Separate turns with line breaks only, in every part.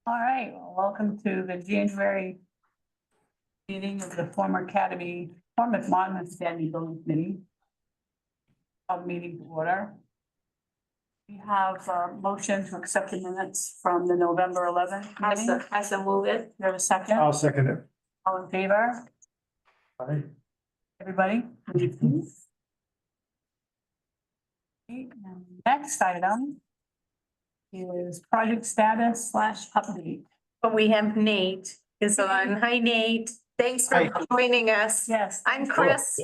All right, well, welcome to the January meeting of the former Monmouth Standing Building Committee. Meeting to order. We have a motion to accept the minutes from the November 11th meeting.
I so move it.
You have a second?
I'll second it.
All in favor?
Aye.
Everybody? Okay, and Next item is project status / update.
But we have Nate is on. Hi, Nate. Thanks for
Hi.
joining us.
Yes.
I'm Chris.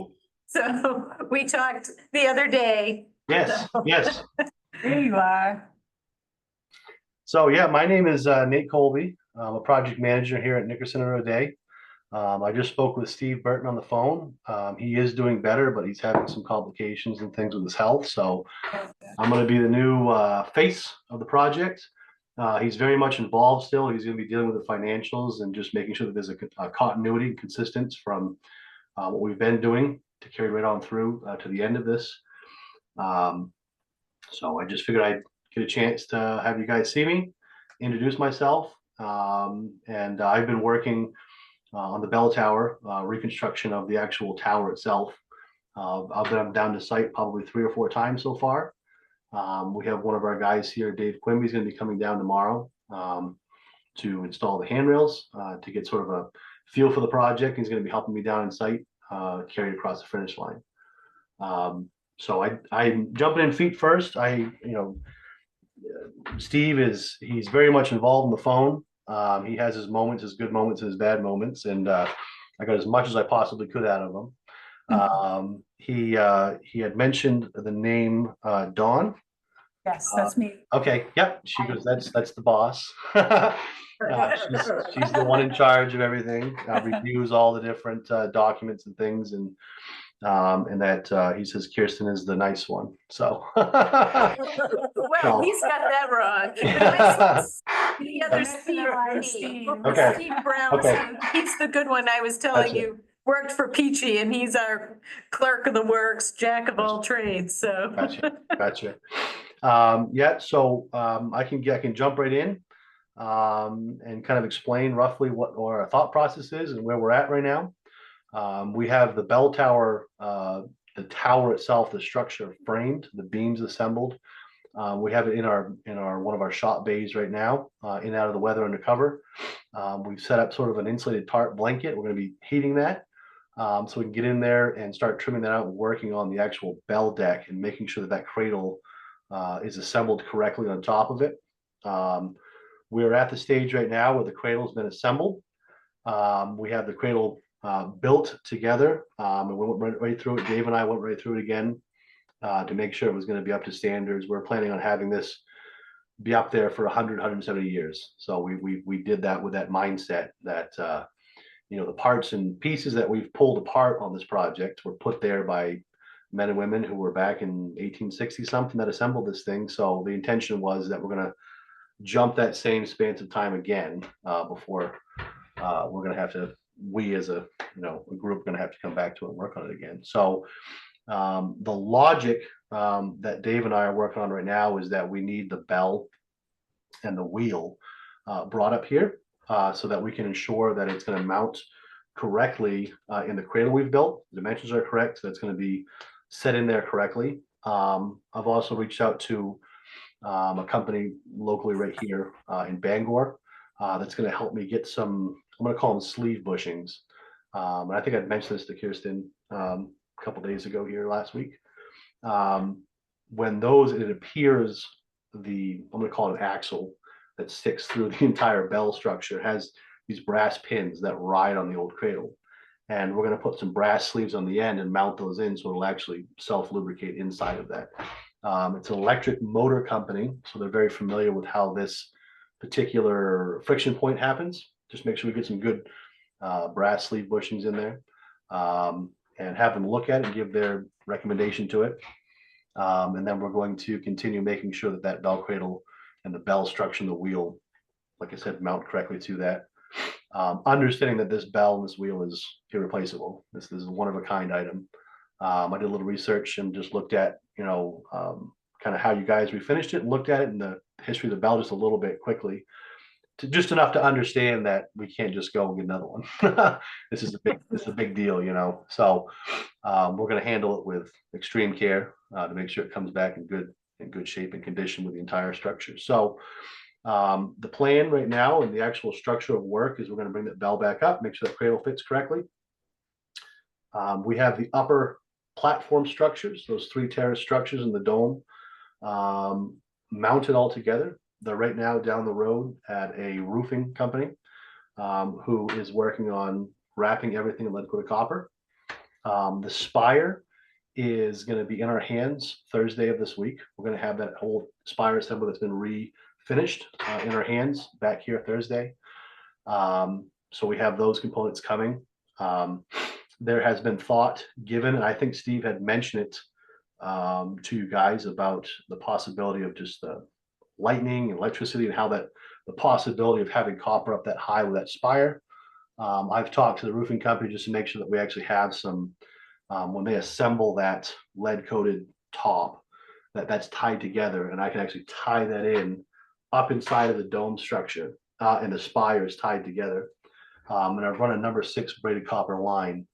So we talked the other day.
Yes, yes.
Here you are.
So yeah, my name is Nate Colby. I'm a project manager here at Nickerson and O'Day. I just spoke with Steve Burton on the phone. He is doing better, but he's having some complications and things with his health. So I'm going to be the new face of the project. He's very much involved still. He's going to be dealing with the financials and just making sure that there's a continuity and consistency from what we've been doing to carry right on through to the end of this. So I just figured I'd get a chance to have you guys see me, introduce myself. And I've been working on the bell tower reconstruction of the actual tower itself. I've been down to site probably 3 or 4 times so far. We have one of our guys here, Dave Quimby, is going to be coming down tomorrow to install the handrails to get sort of a feel for the project. He's going to be helping me down in site, carry it across the finish line. So I'm jumping in feet first. Steve he's very much involved in the phone. He has his moments, his good moments, his bad moments, and I got as much as I possibly could out of him. He had mentioned the name Dawn.
Yes, that's me.
Okay, yep. She goes, that's the boss. She's the one in charge of everything. Reviews all the different documents and things, and that he says Kirsten is the nice one. So
Well, he's got that wrong. The other Steve.
Okay.
Steve Brown.
Okay.
He's the good one I was telling
Gotcha.
you. Worked for Peachy, and he's our clerk of the works, jack of all trades. So
Gotcha. Yeah, so I can jump right in and kind of explain roughly what our thought process is and where we're at right now. We have the bell tower, the tower itself, the structure framed, the beams assembled. We have it in our one of our shop bays right now, in and out of the weather undercover. We've set up sort of an insulated tarp blanket. We're going to be heating that. So we can get in there and start trimming that out and working on the actual bell deck and making sure that cradle is assembled correctly on top of it. We're at the stage right now where the cradle has been assembled. We have the cradle built together, and we went right through it. Dave and I went right through it again to make sure it was going to be up to standards. We're planning on having this be up there for 170 years. So we did that with that mindset that the parts and pieces that we've pulled apart on this project were put there by men and women who were back in 1860 something that assembled this thing. So the intention was that we're going to jump that same span of time again before we're going to have to, we as a group, going to have to come back to it and work on it again. So the logic that Dave and I are working on right now is that we need the bell and the wheel brought up here so that we can ensure that it's going to mount correctly in the cradle we've built. The dimensions are correct, so it's going to be set in there correctly. I've also reached out to a company locally right here in Bangor that's going to help me get some, I'm going to call them sleeve bushings. And I think I'd mentioned this to Kirsten a couple days ago here last week. When those, it appears I'm going to call it an axle that sticks through the entire bell structure, has these brass pins that ride on the old cradle. And we're going to put some brass sleeves on the end and mount those in so it'll actually self-lubricate inside of that. It's an electric motor company, so they're very familiar with how this particular friction point happens. Just make sure we get some good brass sleeve bushings in there and have them look at it and give their recommendation to it. And then we're going to continue making sure that that bell cradle and the bell structure and the wheel, like I said, mount correctly to that. Understanding that this bell and this wheel is irreplaceable. This is a one-of-a-kind item. I did a little research and just looked at, kind of how you guys refinished it and looked at it and the history of the bell just a little bit quickly. just enough to understand that we can't just go and get another one. This is a big deal, you know, so we're gonna handle it with extreme care to make sure it comes back in good shape and condition with the entire structure. So the plan right now and the actual structure of work is we're gonna bring that bell back up, make sure that cradle fits correctly. We have the upper platform structures, those 3 terrace structures in the dome, mounted all together. They're right now down the road at a roofing company who is working on wrapping everything in lead coated copper. The spire is going to be in our hands Thursday of this week. We're going to have that whole spire assembly that's been refinished in our hands back here Thursday. So we have those components coming. There has been thought given, and I think Steve had mentioned it to you guys about the possibility of just the lightning and electricity and how that the possibility of having copper up that high with that spire. I've talked to the roofing company just to make sure that we actually have some when they assemble that lead coated top that's tied together, and I can actually tie that in up inside of the dome structure and the spire is tied together. And I've run a number 6 braided copper line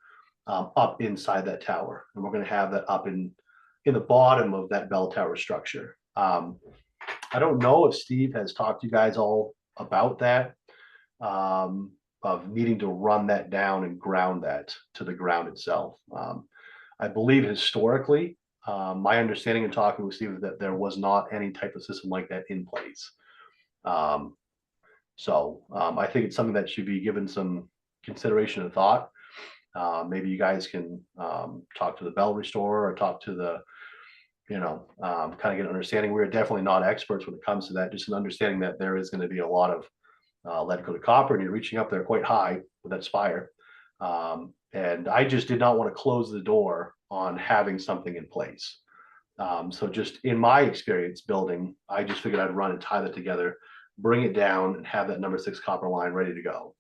up inside that tower, and we're going to have that up in the bottom of that bell tower structure. I don't know if Steve has talked to you guys all about that, of needing to run that down and ground that to the ground itself. I believe historically, my understanding in talking with Steve is that there was not any type of system like that in place. So I think it's something that should be given some consideration and thought. Maybe you guys can talk to the bell restorer or talk to the kind of get an understanding. We're definitely not experts when it comes to that, just an understanding that there is going to be a lot of lead coated copper and you're reaching up there quite high with that spire. And I just did not want to close the door on having something in place. So just in my experience building, I just figured I'd run and tie that together, bring it down and have that number 6 copper line ready to go.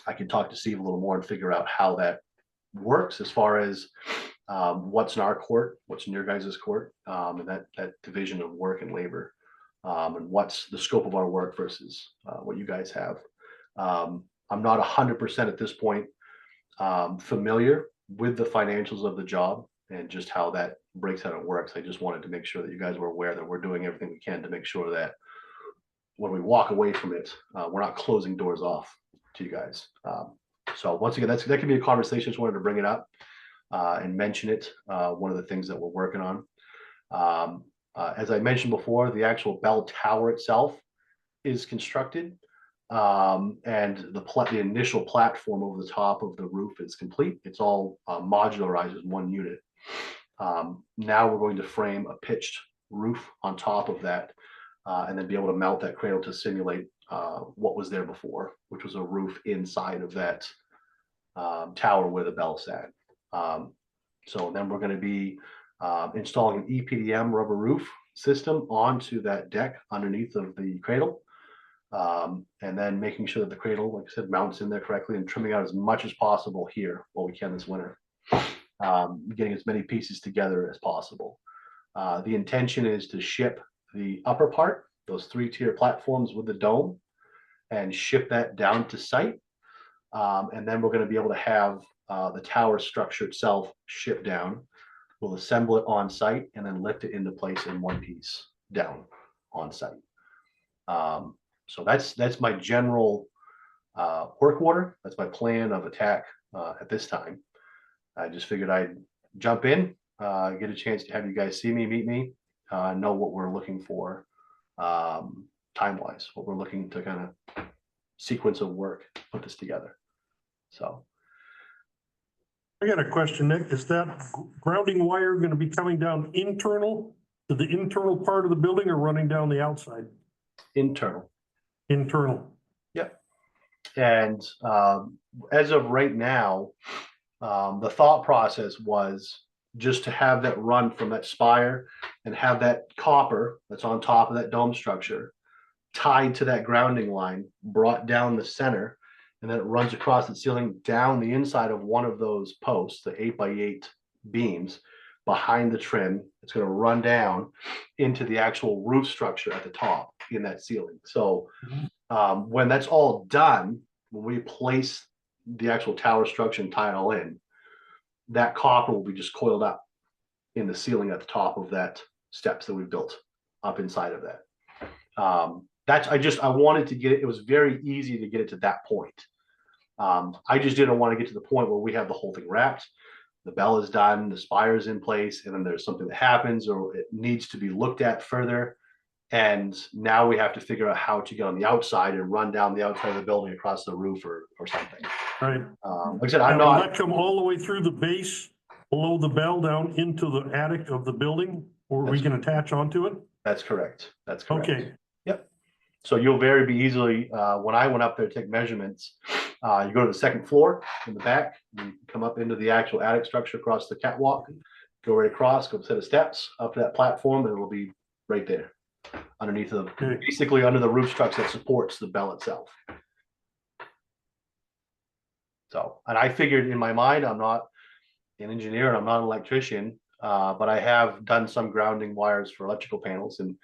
I can talk to Steve a little more and figure out how that works as far as what's in our court, what's in your guys' court, and that division of work and labor, and what's the scope of our work versus what you guys have. I'm not 100% at this point familiar with the financials of the job and just how that breaks out and works. I just wanted to make sure that you guys were aware that we're doing everything we can to make sure that when we walk away from it, we're not closing doors off to you guys. So once again, that could be a conversation. Just wanted to bring it up and mention it. One of the things that we're working on. As I mentioned before, the actual bell tower itself is constructed, and the initial platform over the top of the roof is complete. It's all modularized as one unit. Now we're going to frame a pitched roof on top of that, and then be able to mount that cradle to simulate what was there before, which was a roof inside of that tower where the bell sat. So then we're going to be installing an EPDM rubber roof system onto that deck underneath of the cradle, and then making sure that the cradle, like I said, mounts in there correctly and trimming out as much as possible here while we can this winter, getting as many pieces together as possible. The intention is to ship the upper part, those 3-tier platforms with the dome, and ship that down to site. And then we're going to be able to have the tower structure itself shipped down. We'll assemble it on site and then lift it into place in one piece down on site. So that's my general work order. That's my plan of attack at this time. I just figured I'd jump in, get a chance to have you guys see me, meet me, know what we're looking for time-wise, what we're looking to kind of sequence of work, put this together. So.
I got a question, Nick. Is that grounding wire going to be coming down internal to the internal part of the building or running down the outside?
Internal.
Internal.
Yep. And as of right now, the thought process was just to have that run from that spire and have that copper that's on top of that dome structure tied to that grounding line, brought down the center, and then it runs across the ceiling down the inside of one of those posts, the 8x8 beams behind the trim. It's going to run down into the actual roof structure at the top. in that ceiling. So when that's all done, when we place the actual tower structure and tie it all in, that copper will be just coiled up in the ceiling at the top of that steps that we built up inside of that. I wanted to get it. It was very easy to get it to that point. I just didn't want to get to the point where we have the whole thing wrapped. The bell is done, the spire is in place, and then there's something that happens or it needs to be looked at further. And now we have to figure out how to get on the outside and run down the outside of the building across the roof or something.
Right.
Like I said, I'm
Now, will
not,
that come all the way through the base, below the bell, down into the attic of the building, or we can attach onto it?
that's correct. That's correct.
Okay,
So you'll very be easily, when I went up there to take measurements, you go to the second floor in the back, you come up into the actual attic structure across the catwalk, go right across, go a set of steps up to that platform, and it'll be right there. Underneath the,
Okay.
basically under the roof structure that supports the bell itself. So, and I figured in my mind, I'm not an engineer and I'm not an electrician, but I have done some grounding wires for electrical panels, and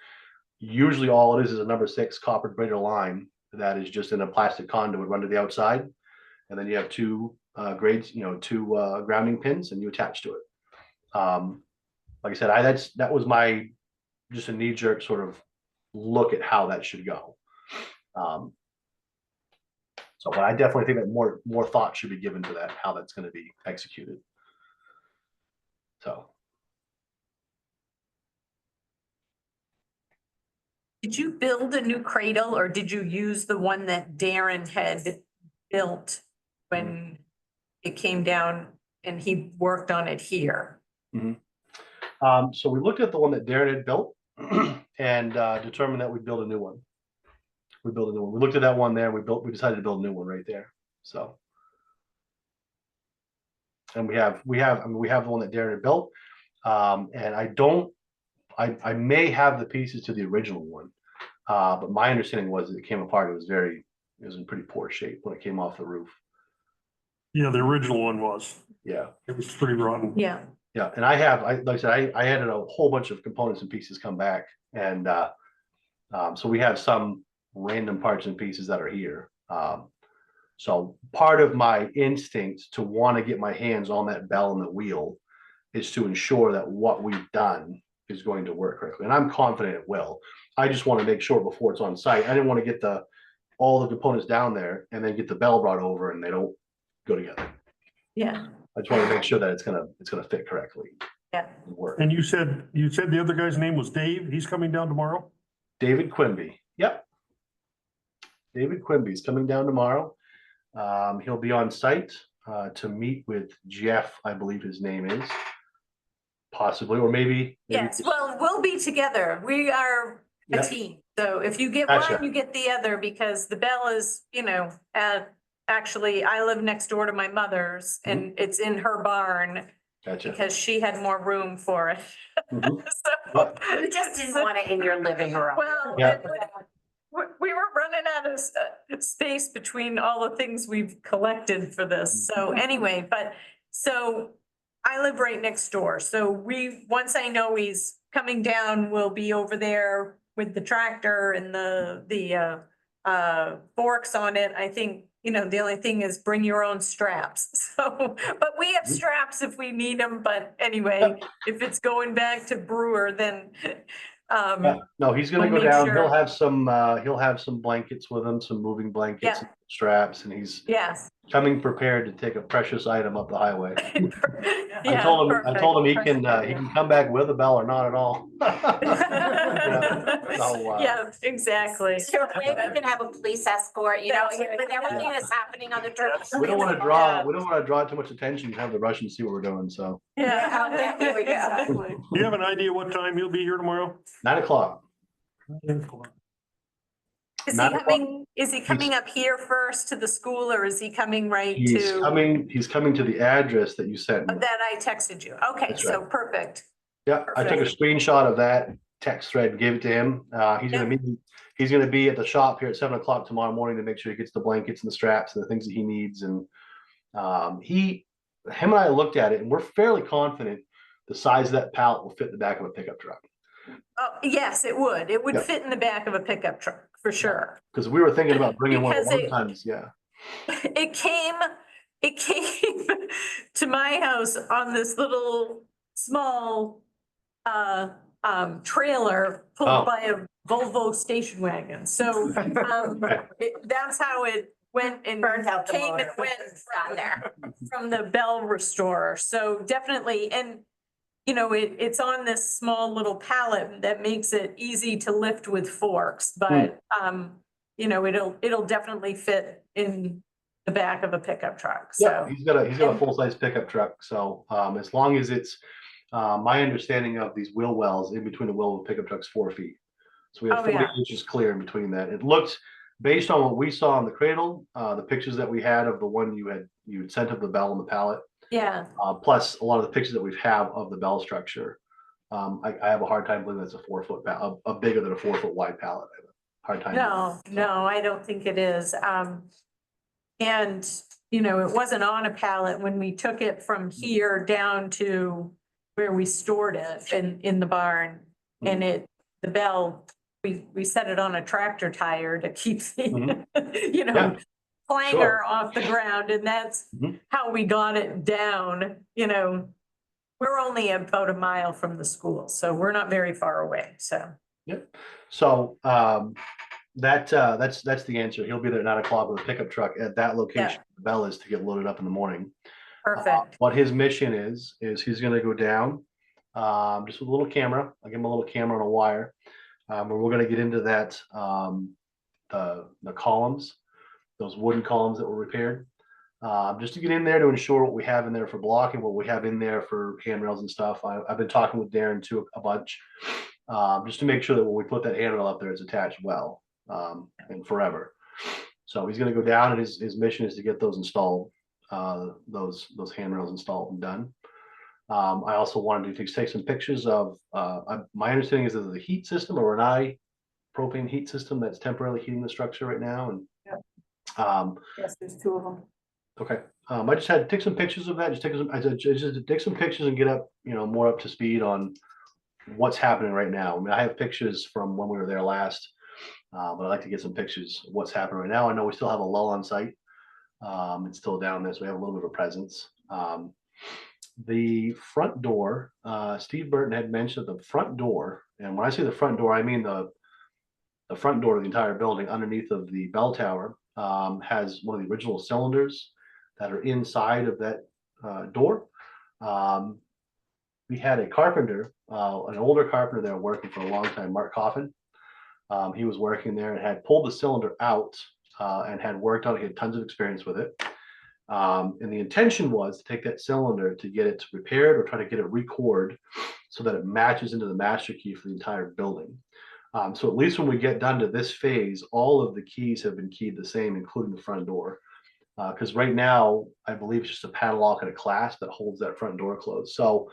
usually all it is a number 6 copper braided line that is just in a plastic conduit run to the outside. And then you have two grades, two grounding pins, and you attach to it. Like I said, that was my just a knee-jerk sort of look at how that should go. So, but I definitely think that more thought should be given to that, how that's going to be executed. So.
Did you build a new cradle or did you use the one that Darren had built when it came down and he worked on it here?
So we looked at the one that Darren had built and determined that we'd build a new one. We built a new one. We looked at that one there. We decided to build a new one right there. So. And we have the one that Darren had built. And I may have the pieces to the original one. But my understanding was that it came apart. It was in pretty poor shape when it came off the roof.
yeah, the original one was,
Yeah.
it was pretty rotten.
Yeah.
Yeah. And like I said, I added a whole bunch of components and pieces come back. And so we have some random parts and pieces that are here. So part of my instinct to want to get my hands on that bell and the wheel is to ensure that what we've done is going to work correctly. And I'm confident it will. I just want to make sure before it's on site. I didn't want to get all the components down there and then get the bell brought over and they don't go together.
Yeah.
I just want to make sure that it's gonna fit correctly.
Yeah.
And work.
And you said the other guy's name was Dave? He's coming down tomorrow?
David Quimby. Yep. David Quimby's coming down tomorrow. He'll be on site to meet with Jeff, I believe his name is. Possibly, or maybe.
Yes, well, we'll be together. We are a
Yep.
team. So if you get
Gotcha.
one, you get the other because the bell is, actually, I live next door to my mother's and it's in her barn
Gotcha.
because she had more room for it.
Mhm.
So-
You just didn't want it in your living room.
Well,
Yeah.
we were running out of space between all the things we've collected for this. So anyway, so I live right next door. So once I know he's coming down, we'll be over there with the tractor and the forks on it. I think, the only thing is bring your own straps. So, but we have straps if we need them. But anyway, if it's going back to Brewer, then
Yeah. No, he's gonna
We'll
go
make
down.
sure.
He'll have some blankets with him, some moving blankets,
Yeah.
and straps, and he's
yes.
coming prepared to take a precious item up the highway. I
Yeah,
told him he can
perfect.
come back with a bell or not at all. Yeah. So,
Yeah, exactly.
So maybe we can have a police escort,
That's right.
with everything that's happening on the trip.
We don't want to draw too much attention and have the Russians see what we're doing. So
Yeah.
There we go.
Exactly.
Do you have an idea what time he'll be here tomorrow?
9:00.
Is he coming up here first to the school or is he coming right
He's
to?
coming to the address that you sent me.
That I texted you. Okay,
That's
so perfect.
Yeah, I took a screenshot of that text thread and gave it to him. He's gonna be at the shop here at 7:00 tomorrow morning to make sure he gets the blankets and the straps and the things that he needs. And him and I looked at it and we're fairly confident the size of that pallet will fit the back of a pickup truck.
Oh, yes, it would. It would
Yeah.
fit in the back of a pickup truck, for sure.
Because we were thinking about bringing one of
Because
the
it-
one tons, yeah.
It came to my house on this little, small, trailer
Oh.
pulled by a Volvo station wagon. So, that's how it went and
Burns out the
came and
motor.
went
Got there.
from the Bell Restorer. So definitely, and you know, it's on this small little pallet that makes it easy to lift with forks, but, you know, it'll definitely fit in the back of a pickup truck,
Yeah,
so.
he's got a
and-
full-size pickup truck, so, as long as it's, my understanding of these wheel wells, in between the wheel of the pickup truck's 4 feet. So we have
Oh,
40
yeah.
inches clear in between that. It looked, based on what we saw in the cradle, the pictures that we had of the one you had sent of the bell and the pallet,
Yeah,
plus a lot of the pictures that we have of the bell structure. I have a hard time believing that's a 4-foot a bigger than a 4-foot wide pallet. I have a hard time.
no, I don't think it is. And, you know, it wasn't on a pallet when we took it from here down to where we stored it in the barn. And the bell, we set it on a tractor tire to keep the, you know,
Yeah,
clanger off the ground, and that's
Mhm.
how we got it down, you know. We're only about a mile from the school, so we're not very far away, so.
So, that's the answer. He'll be there at 9 o'clock with a pickup truck at that location. The bell is to get loaded up in the morning.
Perfect.
What his mission is he's gonna go down, just with a little camera. I'll give him a little camera on a wire. And we're gonna get into that, the columns, those wooden columns that were repaired. Just to get in there to ensure what we have in there for blocking, what we have in there for handrails and stuff. I've been talking with Darren too a bunch, just to make sure that when we put that handrail up there, it's attached well, and forever. So he's gonna go down, and his mission is to get those installed, those handrails installed and done. I also wanted to take some pictures of, my understanding is that there's a heat system, or an propane heat system that's temporarily heating the structure right now, and
Yes, there's 2 of them.
okay, I just had to take some pictures of that, just take some pictures and get up, more up to speed on what's happening right now. I mean, I have pictures from when we were there last, but I'd like to get some pictures of what's happening right now. I know we still have a lull on site. It's still down there, so we have a little bit of a presence. The front door, Steve Burton had mentioned the front door, and when I say the front door, I mean the front door of the entire building underneath of the bell tower, has one of the original cylinders that are inside of that door. We had a carpenter, an older carpenter there working for a long time, Mark Coffin. He was working there and had pulled the cylinder out, and had worked on it. He had tons of experience with it. And the intention was to take that cylinder to get it repaired or try to get it recored so that it matches into the master key for the entire building. So at least when we get done to this phase, all of the keys have been keyed the same, including the front door. Because right now, I believe it's just a padlock and a clasp that holds that front door closed. So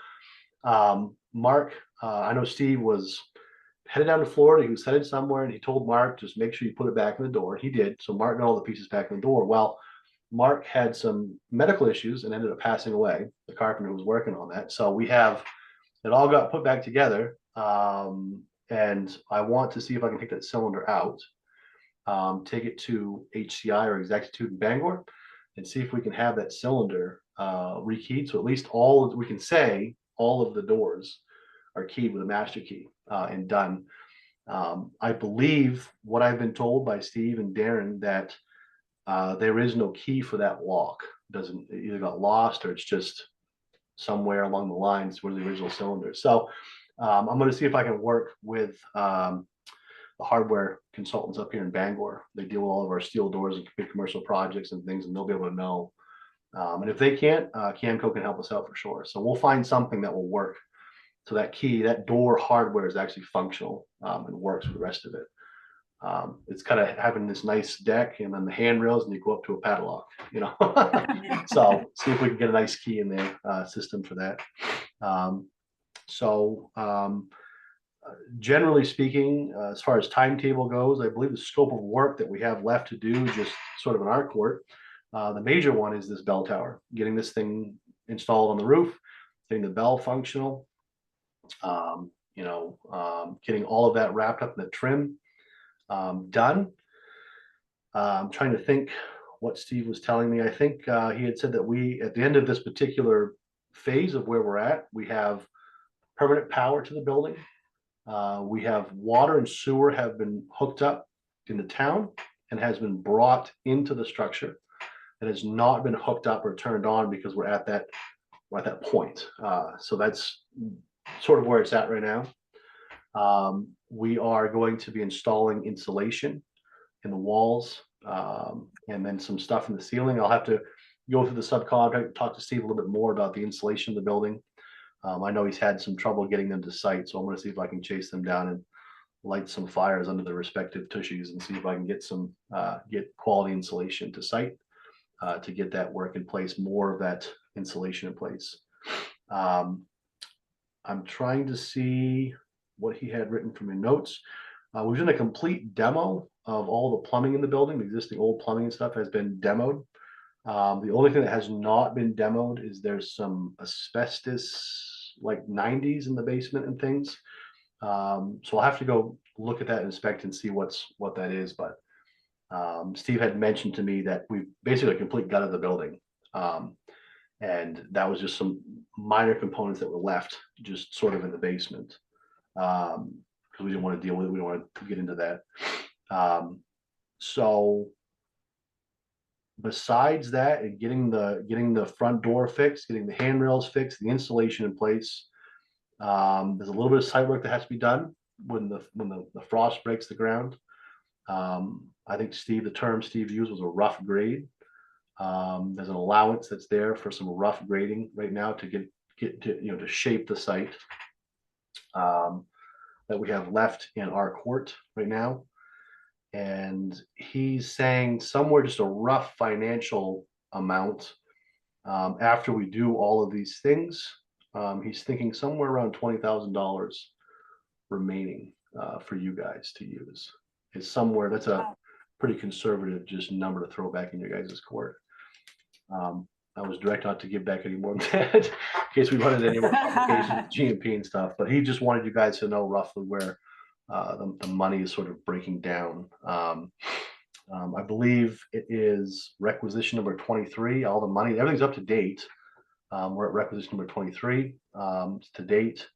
Mark, I know Steve was headed down to Florida. He was headed somewhere, and he told Mark, just make sure you put it back in the door. He did. So Mark got all the pieces back in the door. Well, Mark had some medical issues and ended up passing away. The carpenter was working on that. So we have it all got put back together. And I want to see if I can take that cylinder out, take it to HCI or Exactitude in Bangor, and see if we can have that cylinder rekeyed. So at least we can say all of the doors are keyed with a master key, and done. I believe what I've been told by Steve and Darren that there is no key for that lock. Doesn't either got lost or it's just somewhere along the lines where the original cylinder. So I'm going to see if I can work with the hardware consultants up here in Bangor. They deal with all of our steel doors and big commercial projects and things, and they'll be able to know. And if they can't, Camco can help us out for sure. So we'll find something that will work. So that key, that door hardware is actually functional, and works with the rest of it. It's kind of having this nice deck and then the handrails, and you go up to a padlock, So see if we can get a nice key in there, system for that. Generally speaking, as far as timetable goes, I believe the scope of work that we have left to do is just sort of in our court. The major one is this bell tower, getting this thing installed on the roof, getting the bell functional. getting all of that wrapped up in the trim done. I'm trying to think what Steve was telling me. I think he had said that we, at the end of this particular phase of where we're at, we have permanent power to the building. We have water and sewer have been hooked up in the town and has been brought into the structure. It has not been hooked up or turned on because we're at that point. So that's sort of where it's at right now. We are going to be installing insulation in the walls, and then some stuff in the ceiling. I'll have to go through the subcontract, talk to Steve a little bit more about the insulation of the building. I know he's had some trouble getting them to site, so I'm gonna see if I can chase them down and light some fires under the respective tushies and see if I can get some, get quality insulation to site, to get that work in place, more of that insulation in place. I'm trying to see what he had written from your notes. We've done a complete demo of all the plumbing in the building. The existing old plumbing and stuff has been demoed. The only thing that has not been demoed is there's some asbestos, like 90s in the basement and things. So I'll have to go look at that and inspect and see what that is. But Steve had mentioned to me that we basically a complete gut of the building. And that was just some minor components that were left just sort of in the basement. Because we didn't want to deal with it. We don't want to get into that. So besides that, and getting the front door fixed, getting the handrails fixed, the insulation in place, there's a little bit of site work that has to be done when the frost breaks the ground. I think the term Steve used was a rough grade. There's an allowance that's there for some rough grading right now to get to shape the site that we have left in our court right now. And he's saying somewhere just a rough financial amount after we do all of these things. He's thinking somewhere around $20,000 remaining for you guys to use. It's somewhere that's a pretty conservative just number to throw back in your guys' court. I was direct not to give back any more than that in case we run into any more complications, GMP and stuff. But he just wanted you guys to know roughly where the money is sort of breaking down. I believe it is requisition number 23. All the money, everything's up to date. We're at requisition number 23 to date.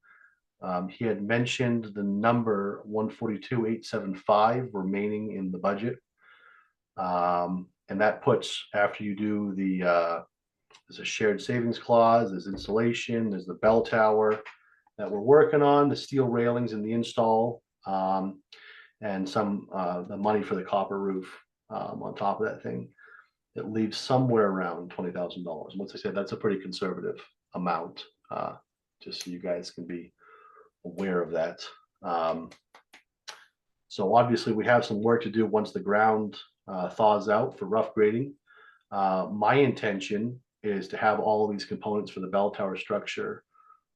He had mentioned the number 142,875 remaining in the budget. And that puts, after you do there's a shared savings clause, there's insulation, there's the bell tower that we're working on, the steel railings and the install, and some the money for the copper roof on top of that thing. It leaves somewhere around $20,000. Once I said, that's a pretty conservative amount, just so you guys can be aware of that. So obviously we have some work to do once the ground thaws out for rough grading. My intention is to have all of these components for the bell tower structure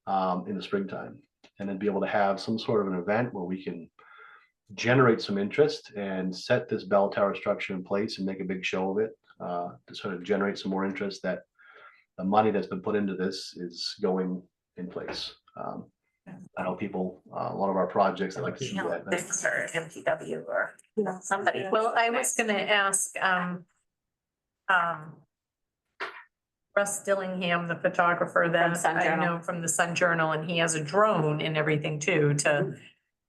in the springtime, and then be able to have some sort of an event where we can generate some interest and set this bell tower structure in place and make a big show of it, to sort of generate some more interest that the money that's been put into this is going in place. I know people, a lot of our projects, they like to see that.
Fix or MTW or somebody.
Well, I was gonna ask, Russ Dillingham, the photographer that
Sun
I
Journal.
know from the Sun Journal, and he has a drone and everything too, to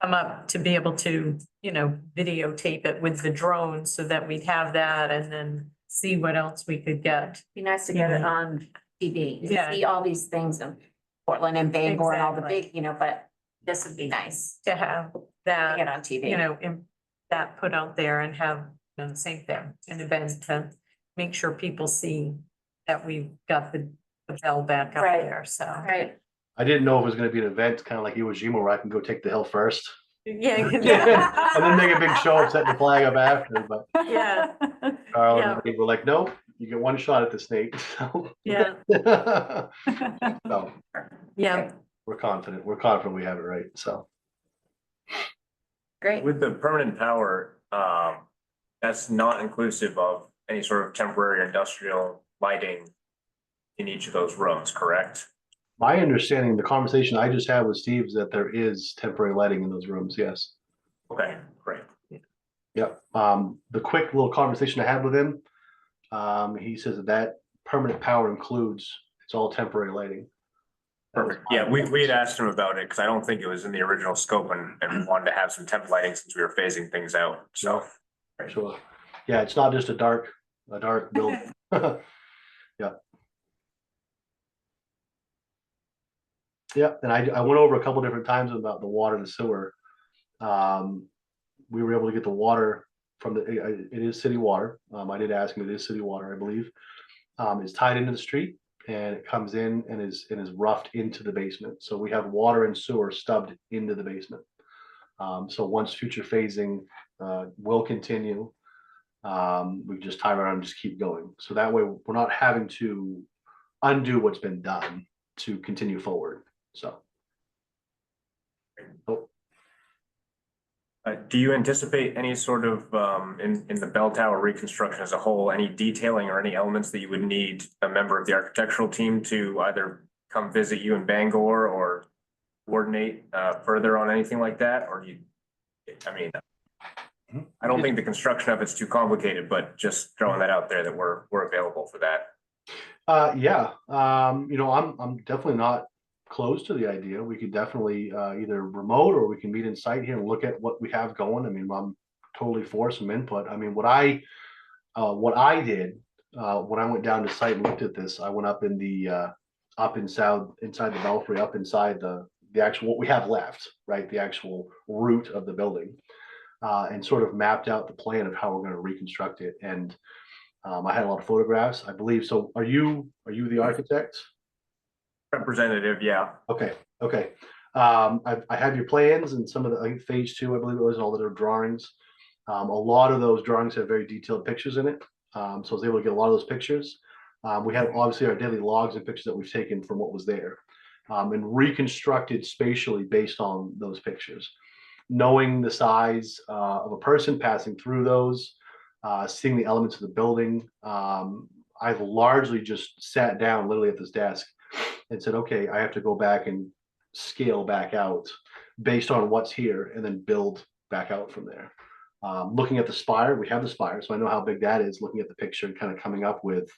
come up to be able to, videotape it with the drone so that we'd have that and then see what else we could get.
Be nice to get it on TV. You
Yeah.
see all these things in Portland and Bangor and all the
Exactly.
big, but this would be nice
To have
to
that,
get on TV.
that put out there and have, the same thing, an event to make sure people see that we've got the bell back up
Right.
there, so.
Right.
I didn't know if it was gonna be an event, kind of like Iwo Jima, where I can go take the hill first.
Yeah.
And then make a big show of setting the flag up after, but
Yeah.
Carl
Yeah.
and Dave were like, no, you get one shot at this, Nate. So-
Yeah,
So,
yeah,
we're confident we have it right, so.
Great.
With the permanent power, that's not inclusive of any sort of temporary industrial lighting in each of those rooms, correct?
My understanding, the conversation I just had with Steve is that there is temporary lighting in those rooms, yes.
Okay, great.
Yep, the quick little conversation I had with him, he says that permanent power includes, it's all temporary lighting.
Perfect. Yeah, we had asked him about it because I don't think it was in the original scope and we wanted to have some temp lighting since we were phasing things out. So,
Sure, yeah, it's not just a dark building. Yeah. Yeah, and I went over a couple different times about the water and the sewer. We were able to get the water from it is city water. I did ask him, it is city water, I believe. It's tied into the street and it comes in and is roughed into the basement. So we have water and sewer stubbed into the basement. So once future phasing will continue, we just tie around and just keep going. So that way we're not having to undo what's been done to continue forward. So.
do you anticipate any sort of, in the bell tower reconstruction as a whole, any detailing or any elements that you would need a member of the architectural team to either come visit you in Bangor or coordinate, further on anything like that? Or I mean, I don't think the construction of it's too complicated, but just throwing that out there that we're available for that.
Yeah, I'm definitely not close to the idea. We could definitely either remote or we can meet in site here and look at what we have going. I mean, I'm totally for some input. I mean, what I did when I went down to site and looked at this, I went up in the up inside the belfry, up inside the actual what we have left, right? The actual root of the building, and sort of mapped out the plan of how we're going to reconstruct it. And I had a lot of photographs, I believe. So are you the architect?
Representative, yeah.
Okay. I have your plans and some of the, I think phase 2, I believe it was, and all the drawings. A lot of those drawings have very detailed pictures in it. So I was able to get a lot of those pictures. We have obviously our daily logs and pictures that we've taken from what was there, and reconstructed spatially based on those pictures. Knowing the size of a person passing through those, seeing the elements of the building, I've largely just sat down literally at this desk and said, okay, I have to go back and scale back out based on what's here and then build back out from there. Looking at the spire, we have the spire, so I know how big that is, looking at the picture and kind of coming up with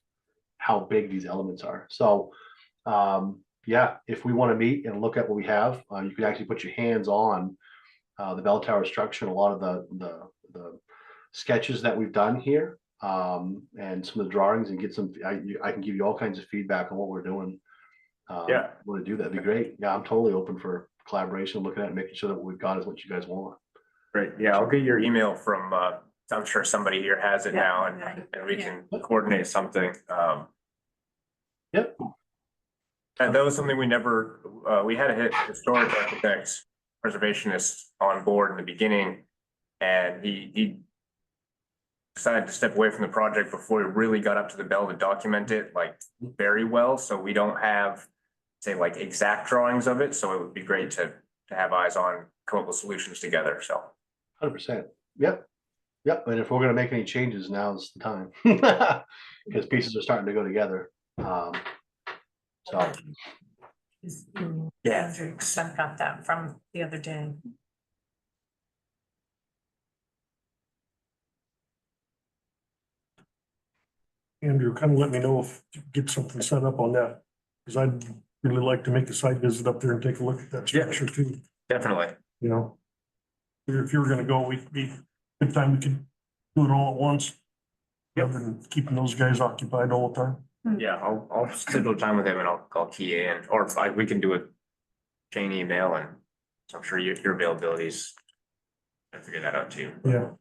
how big these elements are. So yeah, if we want to meet and look at what we have, you could actually put your hands on the bell tower structure and a lot of the sketches that we've done here, and some of the drawings, and get some, I can give you all kinds of feedback on what we're doing.
Yeah.
Want to do that'd be great. Yeah, I'm totally open for collaboration, looking at making sure that what we've got is what you guys want.
Great. Yeah, I'll get your email from, I'm sure somebody here has it now and we can coordinate something.
Yep.
And that was something we never, we had to hit historic architects, preservationists on board in the beginning. And he decided to step away from the project before we really got up to the bell to document it like very well. So we don't have, say, like exact drawings of it. So it would be great to have eyes on, come up with solutions together. So
100%. Yep. And if we're gonna make any changes, now's the time. Because pieces are starting to go together. So
yeah.
I got that from the other day.
Andrew, kind of let me know if you get something set up on that, because I'd really like to make a site visit up there and take a look at that
Yeah.
structure too,
Definitely.
you know. If you were gonna go, we'd be, good time we could do it all at once. Rather than keeping those guys occupied all the time.
Yeah, I'll schedule time with him and I'll key in, or we can do a chain email and I'm sure your availabilities. I figure that out too.
Yeah.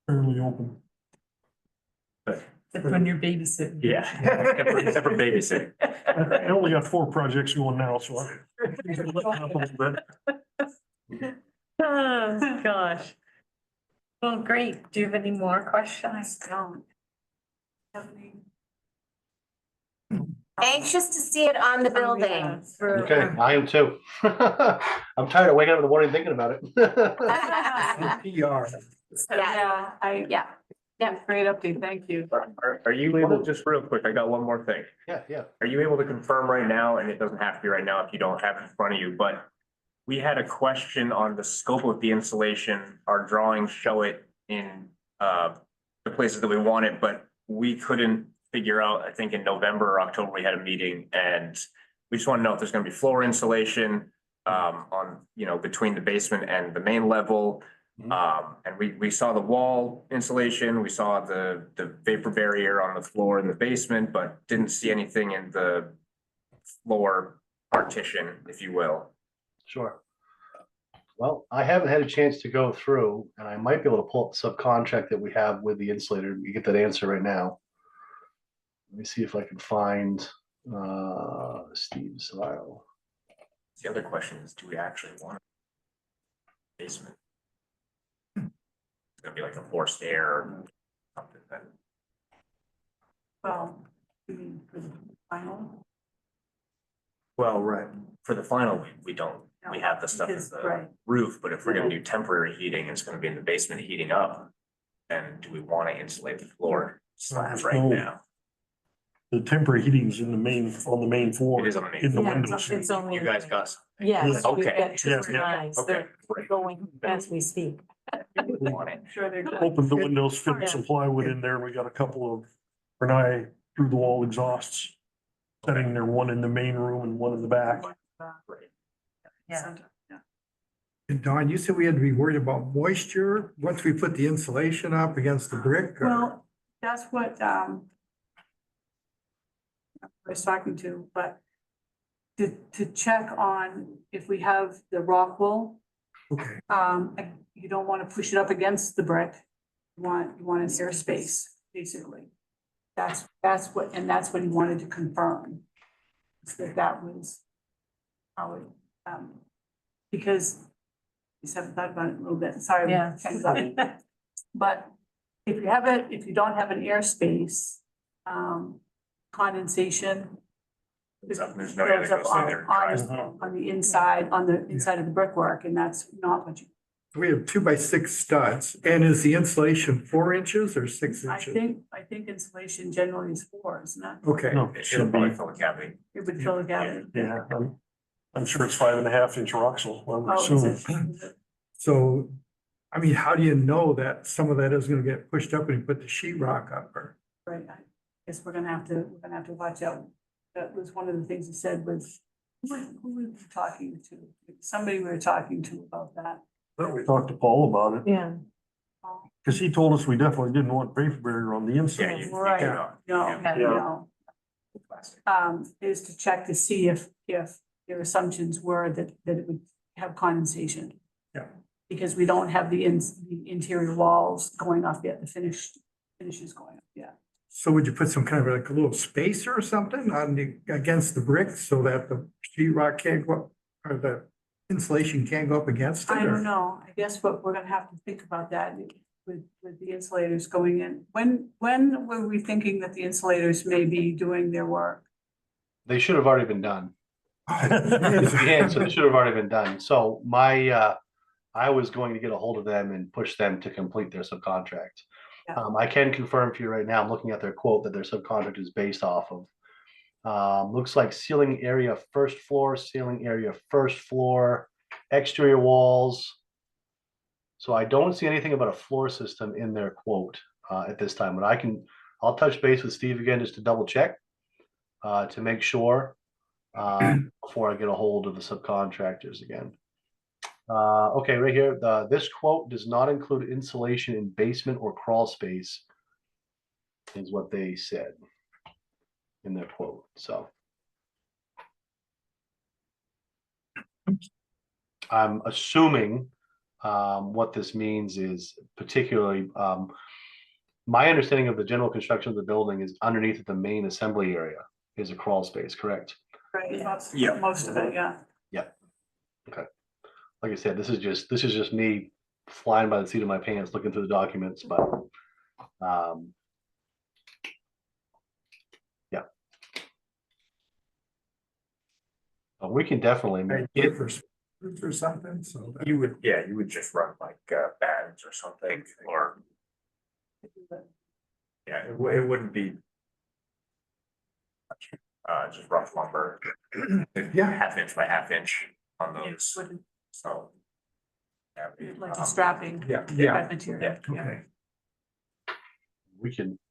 Fairly open.
That's when you're babysitting.
Yeah. Except for babysitting.
I only got 4 projects going now, so I. A little bit.
Oh, gosh. Well, great. Do you have any more questions?
Don't.
Anxious to see it on the building.
okay, I am too. I'm tired of waking up in the morning thinking about it.
PR.
Yeah,
Yeah. Yeah.
Great update, thank you.
Are you able, just real quick, I got one more thing.
Yeah.
Are you able to confirm right now, and it doesn't have to be right now if you don't have it in front of you, but we had a question on the scope of the installation. Our drawings show it in the places that we want it, but we couldn't figure out, I think in November or October, we had a meeting, and we just want to know if there's gonna be floor insulation on, you know, between the basement and the main level. And we saw the wall insulation, we saw the vapor barrier on the floor in the basement, but didn't see anything in the floor partition, if you will.
Sure. Well, I haven't had a chance to go through, and I might be able to pull up the subcontract that we have with the insulator. We get that answer right now. Let me see if I can find Steve's file.
The other question is, do we actually want a basement? It's gonna be like a forced air or something then.
Well, you mean for the final?
Well, right. For the final, we don't, we have the stuff in
Because-
the
right.
roof, but if we're gonna do temporary heating, it's gonna be in the basement heating up. And do we wanna insulate the floor slab right now?
The temporary heating's in the main, on the main floor.
It is on the main
In the
floor.
windows.
It's only.
You guys got something?
Yes. we've
Okay.
got two
Yes, yeah.
lines.
Okay,
They're
great.
going as we speak.
We want it.
I'm sure they're good.
Opened the windows,
Yeah.
fitted some plywood in there, and we got a couple of Renai through the wall exhausts. Setting there, one in the main room and one in the back.
Great.
Yeah.
And Don, you said we had to be worried about moisture once we put the insulation up against the brick? or-
Well, that's what, I was talking to, but to check on if we have the rock wool,
Okay,
you don't want to push it up against the brick. You want an airspace, basically. That's what, and that's what he wanted to confirm. is that was how it, because we just haven't thought about it a little bit, sorry.
Yeah.
But if you have it, if you don't have an airspace, condensation.
There's no way
builds
that
up
goes in there and dries.
on the inside of the brickwork, and that's not what you,
we have 2x6 studs, and is the insulation 4 inches or 6
I
inches?
think insulation generally is 4, isn't it?
Okay,
No,
It
it
should
should
probably
be,
fill a cavity.
It would fill a cavity.
yeah, I'm sure it's 5.5 inch Roxel, I would
Oh, is
assume.
it? Is it?
so, I mean, how do you know that some of that is gonna get pushed up when you put the sheet rock up? Or
Right, I guess we're gonna have to watch out. That was one of the things he said was, who were we talking to? Somebody we were talking to about that.
But we talked to Paul about it,
Yeah.
because he told us we definitely didn't want vapor barrier on the
Yeah,
inside.
you
Right.
cannot.
No,
Yeah.
no,
Plastic.
is to check to see if their assumptions were that it would have condensation.
Yeah.
Because we don't have the interior walls going up yet, the finishes going up yet.
so would you put some kind of like a little spacer or something on the, against the brick so that the sheet rock can't go up, or the insulation can't go up against it?
I
or-
don't know, I guess what we're gonna have to think about that with the insulators going in. When were we thinking that the insulators may be doing their work?
They should have already been done.
Oh,
Is the answer. They should have already been done. So I was going to get a hold of them and push them to complete their subcontract.
Yeah.
I can confirm for you right now, I'm looking at their quote that their subcontract is based off of. Looks like ceiling area first floor, ceiling area first floor, exterior walls. So I don't see anything about a floor system in their quote at this time, but I'll touch base with Steve again just to double check to make sure before I get a hold of the subcontractors again. Okay, right here, this quote does not include insulation in basement or crawl space, is what they said in their quote, so. I'm assuming what this means is particularly, my understanding of the general construction of the building is underneath the main assembly area is a crawl space, correct?
Right, that's
Yeah.
most of it, yeah.
Like I said, this is just me flying by the seat of my pants, looking through the documents, but yeah. But we can definitely make it.
Or something, so. that-
You would just run like bands or something, or Yeah, it wouldn't be just rough lumber.
Yeah.
Half inch by half inch on those,
Wouldn't-
so. yeah, it'd be,
Like a strapping.
Yeah.
type material,
Okay.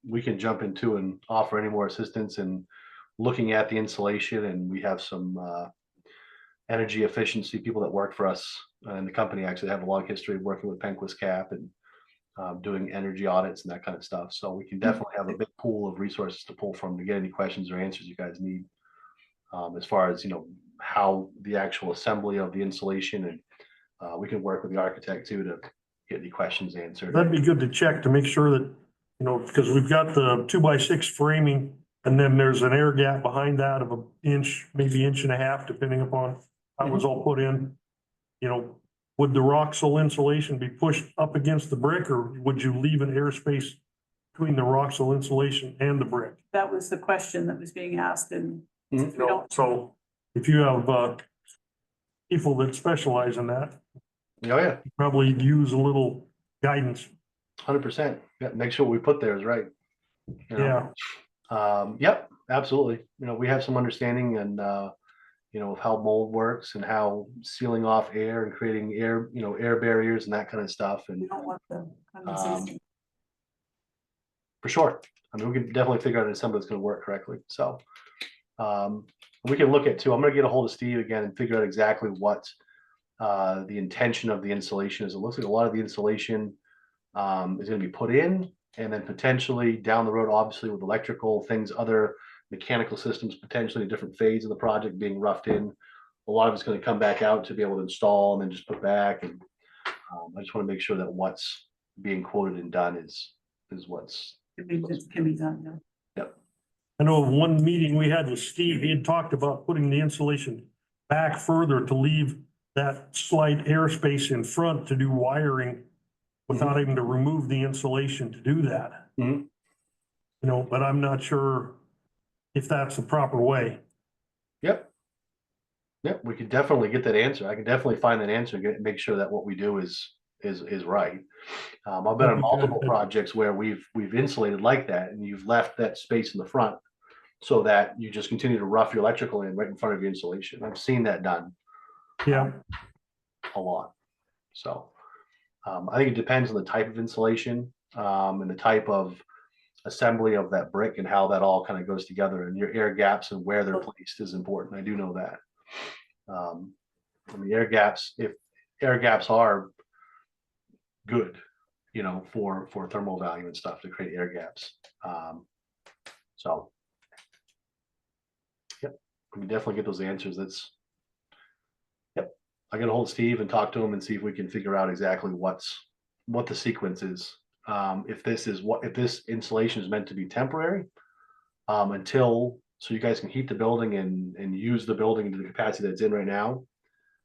We can jump into and offer any more assistance in looking at the insulation, and we have some energy efficiency people that work for us and the company actually have a long history of working with Penquist Cap and doing energy audits and that kind of stuff. So we can definitely have a big pool of resources to pull from to get any questions or answers you guys need. As far as, how the actual assembly of the insulation, and we can work with the architect too to get any questions answered.
That'd be good to check to make sure that, because we've got the 2x6 framing and then there's an air gap behind that of an inch, maybe inch and a half, depending upon how it was all put in. Would the Roxol insulation be pushed up against the brick, or would you leave an airspace between the Roxol insulation and the brick?
That was the question that was being asked, and we don't,
So if you have people that specialize in that,
Oh, yeah,
probably use a little guidance.
100%. Yeah, make sure what we put there is right.
Yeah.
Yep, absolutely. We have some understanding and, of how mold works and how sealing off air and creating air, air barriers and that kind of stuff.
we
And
don't want the condensation.
for sure, we can definitely figure out an assembly that's going to work correctly. So we can look at too. I'm going to get a hold of Steve again and figure out exactly what the intention of the insulation is. It looks like a lot of the insulation is going to be put in, and then potentially down the road, obviously with electrical things, other mechanical systems, potentially a different phase of the project being roughed in. A lot of it's going to come back out to be able to install and then just put back. And I just want to make sure that what's being quoted and done is what's.
Can be done, yeah.
I know of one meeting we had with Steve, he had talked about putting the insulation back further to leave that slight airspace in front to do wiring without having to remove the insulation to do that.
Mhm.
But I'm not sure if that's the proper way.
Yep. Yep, we could definitely get that answer. I can definitely find that answer, make sure that what we do is right. I've been on multiple projects where we've insulated like that, and you've left that space in the front so that you just continue to rough your electrical in right in front of your insulation. I've seen that done
Yeah,
a lot. So I think it depends on the type of insulation and the type of assembly of that brick and how that all kind of goes together, and your air gaps and where they're placed is important. I do know that. The air gaps, if air gaps are good, for thermal value and stuff to create air gaps. So, yep, we can definitely get those answers. I got to hold Steve and talk to him and see if we can figure out exactly what the sequence is. If this insulation is meant to be temporary, until, so you guys can heat the building and use the building to the capacity that's in right now.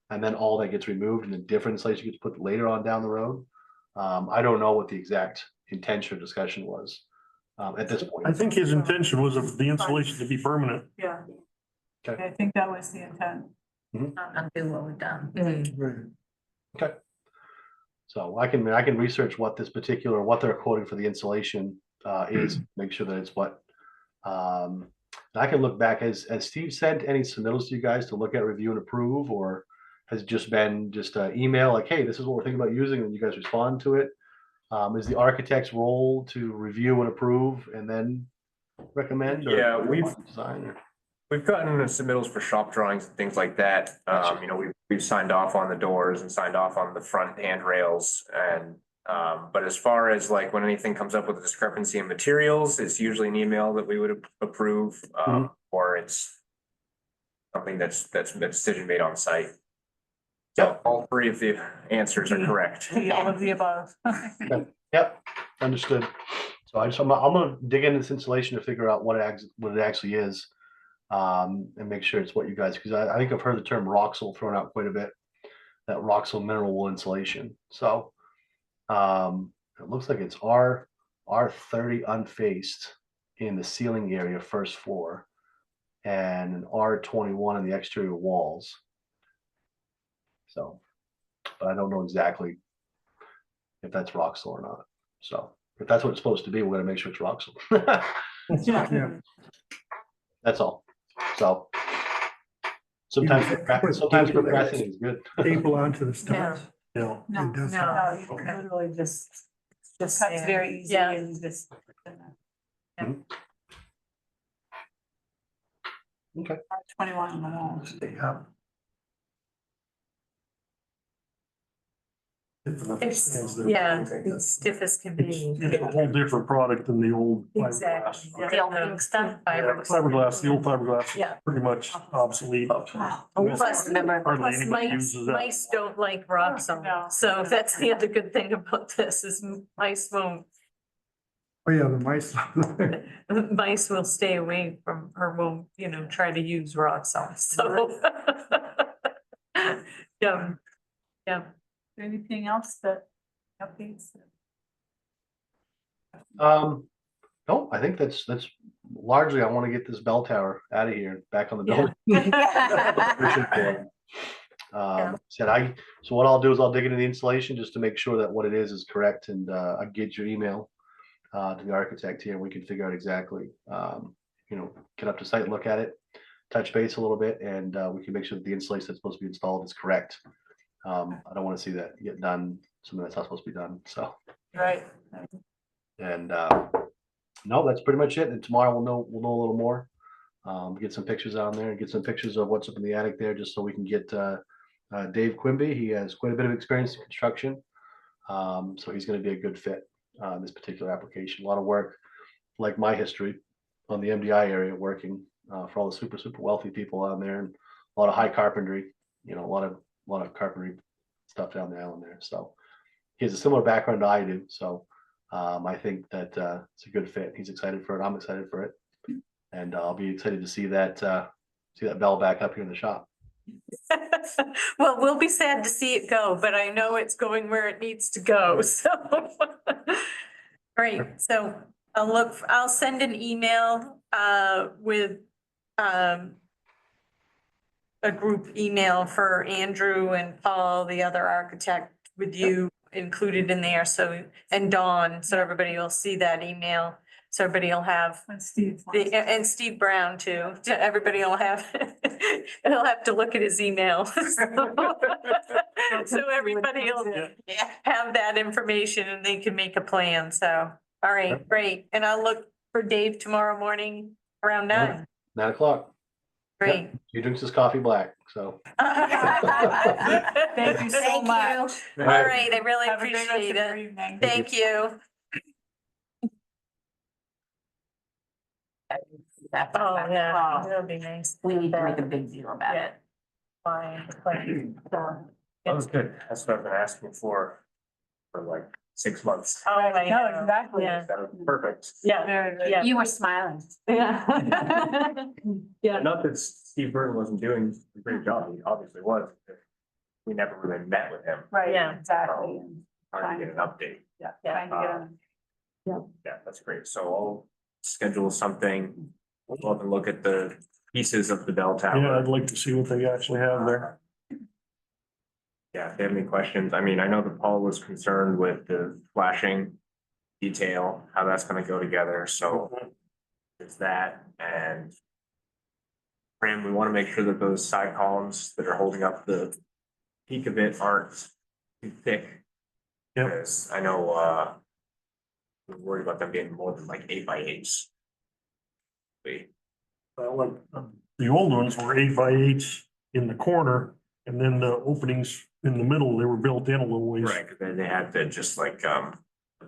And then all that gets removed and the different insulation gets put later on down the road. I don't know what the exact intention or discussion was at this point.
I think his intention was of the insulation to be permanent.
Yeah.
Okay.
I think that was the intent.
Not undo what we've done.
Okay. So I can research what they're quoting for the insulation is, make sure that it's what. And I can look back, has Steve sent any submittals to you guys to look at, review and approve, or has it just been an email like, hey, this is what we're thinking about using, and you guys respond to it? Is the architect's role to review and approve and then recommend? Or
Yeah, we've gotten submittals for shop drawings and things like that. We've signed off on the doors and signed off on the front handrails, and but as far as like when anything comes up with a discrepancy in materials, it's usually an email that we would approve, or it's something that's a decision made on site. So all three of the answers are correct.
All of the above.
Yep, understood. So I'm gonna dig into this insulation to figure out what it actually is, and make sure it's what you guys, because I think I've heard the term Roxol thrown out quite a bit, that Roxol mineral wool insulation. So it looks like it's R30 unfaced in the ceiling area, first floor, and an R21 in the exterior walls. So, but I don't know exactly if that's Roxol or not. So if that's what it's supposed to be, we're gonna make sure it's rock salt.
Yeah.
That's all. So. Sometimes procrastinating is good.
Staple onto the studs.
You know,
No,
It does
no.
not.
you can literally just
Just
cuts
saying.
very easy
Yeah.
and just.
Okay.
21 on the wall.
yeah.
It's, yeah, it's stiff as can be.
It's a whole different product than the old fiberglass.
Exactly.
The old pink stuff.
Yeah, fiberglass, the old fiberglass,
Yeah.
pretty much obsolete.
Plus,
Remember,
Hardly
plus
anybody
mice,
uses that.
mice don't like rock salt,
No.
so that's the other good thing about this is mice won't,
Oh, yeah, the mice.
mice will stay away from, or will, you know, try to use rock salt, so. Yeah, yeah.
Anything else that updates?
No, I think that's largely, I want to get this bell tower out of here, back on the building. So what I'll do is I'll dig into the installation just to make sure that what it is correct, and I get your email to the architect here, and we can figure out exactly, get up to site, look at it, touch base a little bit, and we can make sure that the installation that's supposed to be installed is correct. I don't want to see that get done, something that's not supposed to be done, so.
Right.
And no, that's pretty much it. And tomorrow we'll know a little more. Get some pictures on there and get some pictures of what's up in the attic there, just so we can get Dave Quimby. He has quite a bit of experience in construction. So he's going to be a good fit in this particular application. A lot of work, like my history on the MDI area, working for all the super wealthy people on there, and a lot of high carpentry, a lot of carpentry stuff down the island there. So he has a similar background to I do. So I think that it's a good fit. He's excited for it. I'm excited for it. And I'll be excited to see that bell back up here in the shop.
Well, we'll be sad to see it go, but I know it's going where it needs to go, so. Great, so I'll send an email with a group email for Andrew and Paul, the other architect, with you included in there, so, and Dawn, so everybody will see that email. So everybody will have
And Steve.
and Steve Brown too. Everybody will have, he'll have to look at his email. So everybody will have that information and they can make a plan. So, all right, great. And I'll look for Dave tomorrow morning around 9.
9 o'clock.
Great.
He drinks his coffee black, so.
Thank you so
Thank
much.
All right, I really
Have a great rest of
appreciate
your
it.
evening.
Thank you. Oh, yeah, that'll be nice.
We need to make a big deal about
Yeah.
it.
Fine.
That was good. That's what I've been asking for like 6 months.
Oh, I
No,
know.
exactly.
Yeah.
That was perfect.
Yeah,
Very good.
yeah.
You were smiling.
Yeah. Yeah.
Not that Steve Burton wasn't doing a great job. He obviously was. We never really met with him.
Right,
Yeah.
exactly.
Trying to get an update.
Yeah.
Yeah.
Trying to get on.
Yeah, that's great. So I'll schedule something. We'll have to look at the pieces of the bell
Yeah,
tower.
I'd like to see what they actually have there.
Yeah, if they have any questions, I mean, I know that Paul was concerned with the flashing detail, how that's gonna go together, so it's that, and frame, we wanna make sure that those side columns that are holding up the peak of it aren't too thick.
Yep.
Because I know, we're worried about them being more than like 8x8s.
The old ones were 8x8s in the corner, and then the openings in the middle, they were built in a little ways.
Right, 'cause then they had the, just like, the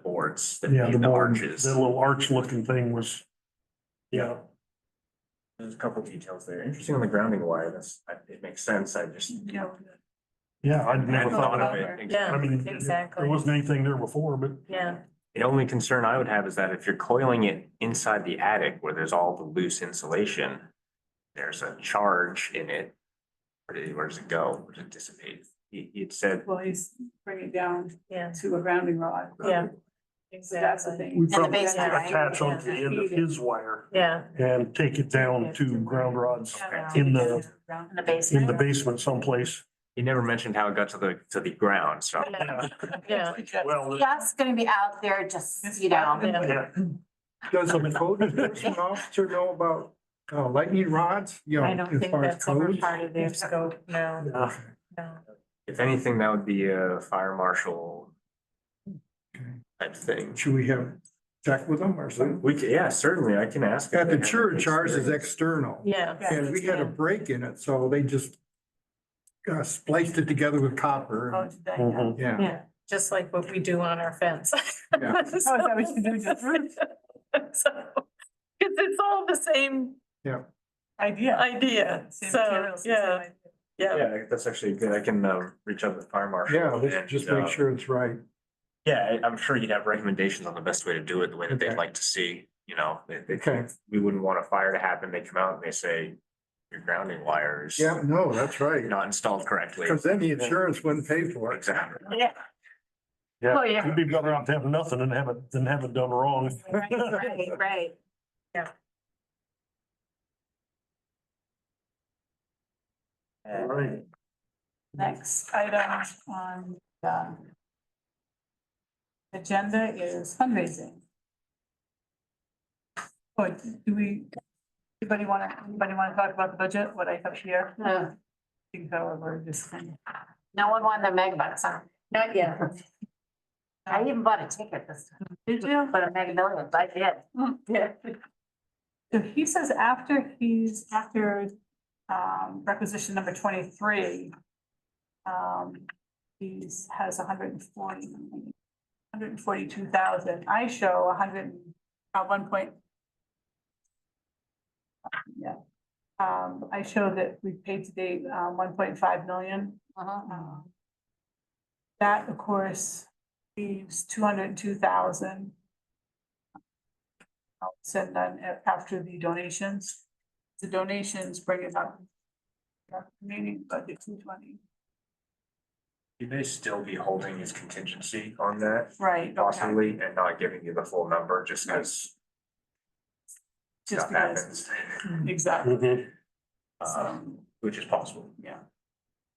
boards that
Yeah,
need
the
the
board,
arches.
that little arch looking thing was, yeah.
There's a couple details there. Interesting on the grounding wire. It makes sense. I just
Yeah.
Yeah, I'd never
hadn't
thought
thought
of
of
that.
it.
Yeah.
I mean,
Exactly.
there wasn't anything there before, but
Yeah,
The only concern I would have is that if you're coiling it inside the attic where there's all the loose insulation, there's a charge in it. Where does it go? Where does it dissipate? He had said,
Well, he's bringing it down
yeah,
to a grounding rod.
yeah.
So that's the
Exactly.
thing.
we
the
probably
basement, right?
attach onto the end of his wire
Yeah.
and take it down to ground rods
Yeah.
in the
In the basement.
basement someplace.
He never mentioned how it got to the ground, so.
Yeah.
Well,
Just gonna be out there, just, you know.
Yeah.
Does the code enforcement officer know about lightning rods, you know,
I don't
as
think
far as
that's ever
codes?
part of their scope, no,
yeah.
no.
If anything, that would be a fire marshal type thing.
Should we have check with them or something?
We could, yeah, certainly, I can ask. if
At
they
the
have
church, ours is
experience.
external.
Yeah.
And we had a break in it, so they just spliced it together with copper.
Oh, today, yeah.
Mhm.
Yeah,
Yeah, just like what we do on our fence.
Yeah.
Oh, is that what you do, just
So, cause it's all the same
idea.
idea,
Same
so,
materials, same
yeah,
idea.
yeah.
Yeah, that's actually good. I can reach out to the fire marshal.
yeah, let's
and,
just make sure it's right.
Yeah, I'm sure you'd have recommendations on the best way to do it, the way that they'd
Okay.
like to see, you know,
Okay.
we wouldn't want a fire to happen. They come out and they say your grounding wires
Yeah, no, that's right.
not installed correctly.
Because then the insurance wouldn't pay for it.
Exactly.
Yeah. Oh,
Yeah,
yeah.
it'd be better off to have nothing than have it done wrong.
Right.
Right.
Next item on the agenda is fundraising. Oh, do we, anybody wanna talk about the budget, what I have here?
No,
I think however, just kind of.
no one won their mega bucks, huh?
Not yet.
I even bought a ticket this time. Did you? But a Mega Millions, I did.
Yeah. So he says after requisition number 23, he's has 142,000. I show 1 point. Yeah. I show that we paid to date, 1.5 million.
Uh-huh.
That, of course, leaves 202,000. I'll send that after the donations. The donations bring it up. Remaining budget 220.
He may still be holding his contingency on that
Right. okay.
possibly and not giving you the full number just because
Just
stuff
because,
happens.
exactly.
Mhm.
Which is possible.
Yeah.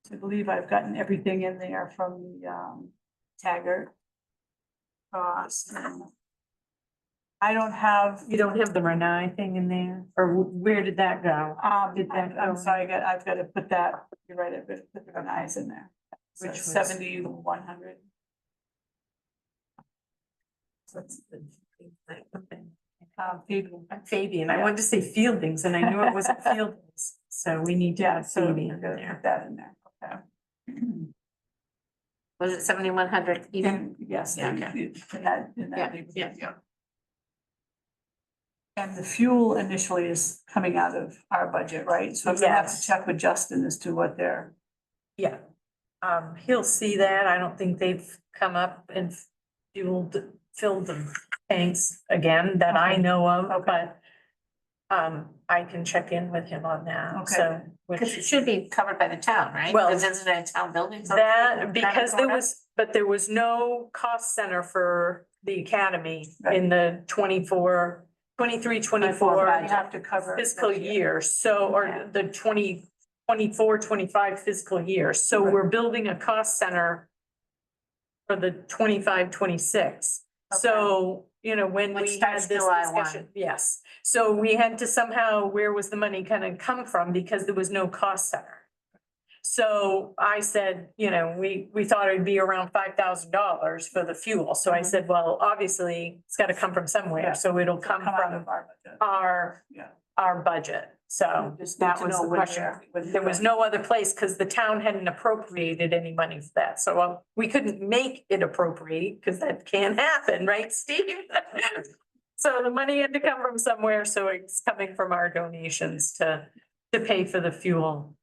So I believe I've gotten everything in there from the Taggart. Cost. I don't have,
You don't have the Renai thing in there, or where did that go? Did that
I'm
go?
sorry, I've got to put that, you're right, I've got to put the eyes in there.
Which
Which
was-
7,100. People.
Fabian, I wanted to say Fieldings and I knew it wasn't Fieldings, so we need to
Yeah,
have
so
Fabian
I'm
in
gonna
there.
put that in there, okay.
Was it 7,100 even?
And yes,
Yeah,
in that
Yeah,
neighborhood,
yeah.
yeah. And the fuel initially is coming out of our budget, right? So I'm gonna have to
Yes.
check with Justin as to what they're,
Yeah, he'll see that. I don't think they've come up and filled the tanks again that I
Okay.
know of,
Okay.
but I can check in with him on that,
Okay.
so.
Because it should be covered by the town, right?
Well,
Because isn't it a town building? so-
That, because there was no cost center for the academy in the 23, 24
I have to cover.
fiscal
next
year, so,
Yeah.
or the 24, 25 fiscal year, so
Right.
we're building a cost center for the 25, 26. So, you know, when
Which
we had
starts
this
July 1.
discussion, yes, so we had to somehow, where was the money gonna come from, because there was no cost center. So I said, you know, we thought it'd be around $5,000 for the fuel, so I said, well, obviously, it's gotta come from
Yeah.
somewhere, so it'll
year.
come
Come out of
from
our budget.
our, our budget, so
Just need
that
to
was
know
the
when
question.
they're-
There was no other place, because the town hadn't appropriated any money for that, so we couldn't make it appropriate, because that can't happen, right, Steve? So the money had to come from somewhere, so it's coming from our donations to pay for the fuel.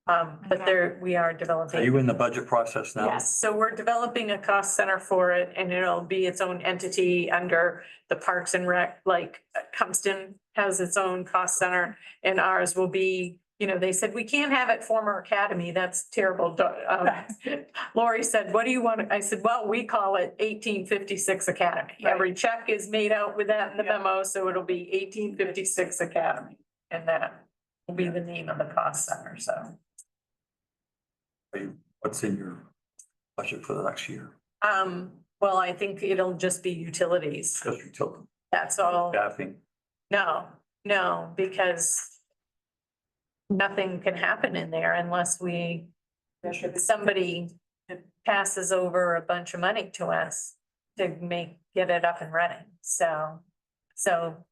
But we are developing.
Are you in the budget process now?
Yes, so we're developing a cost center for it and it'll be its own entity under the Parks and Rec, like Compton has its own cost center. And ours will be, you know, they said, we can't have it former academy, that's terrible. Lori said, what do you want? I said, well, we call it 1856 Academy.
Right.
Every check is made out with that in the
Yeah.
memo, so it'll be 1856 Academy. And that will be the name of the cost center, so.
What's in your budget for the next year?
Well, I think it'll just be utilities.
Just utility,
That's all.
staffing.
No, because nothing can happen in there unless somebody passes over a bunch of money to us to get it up and running. So
So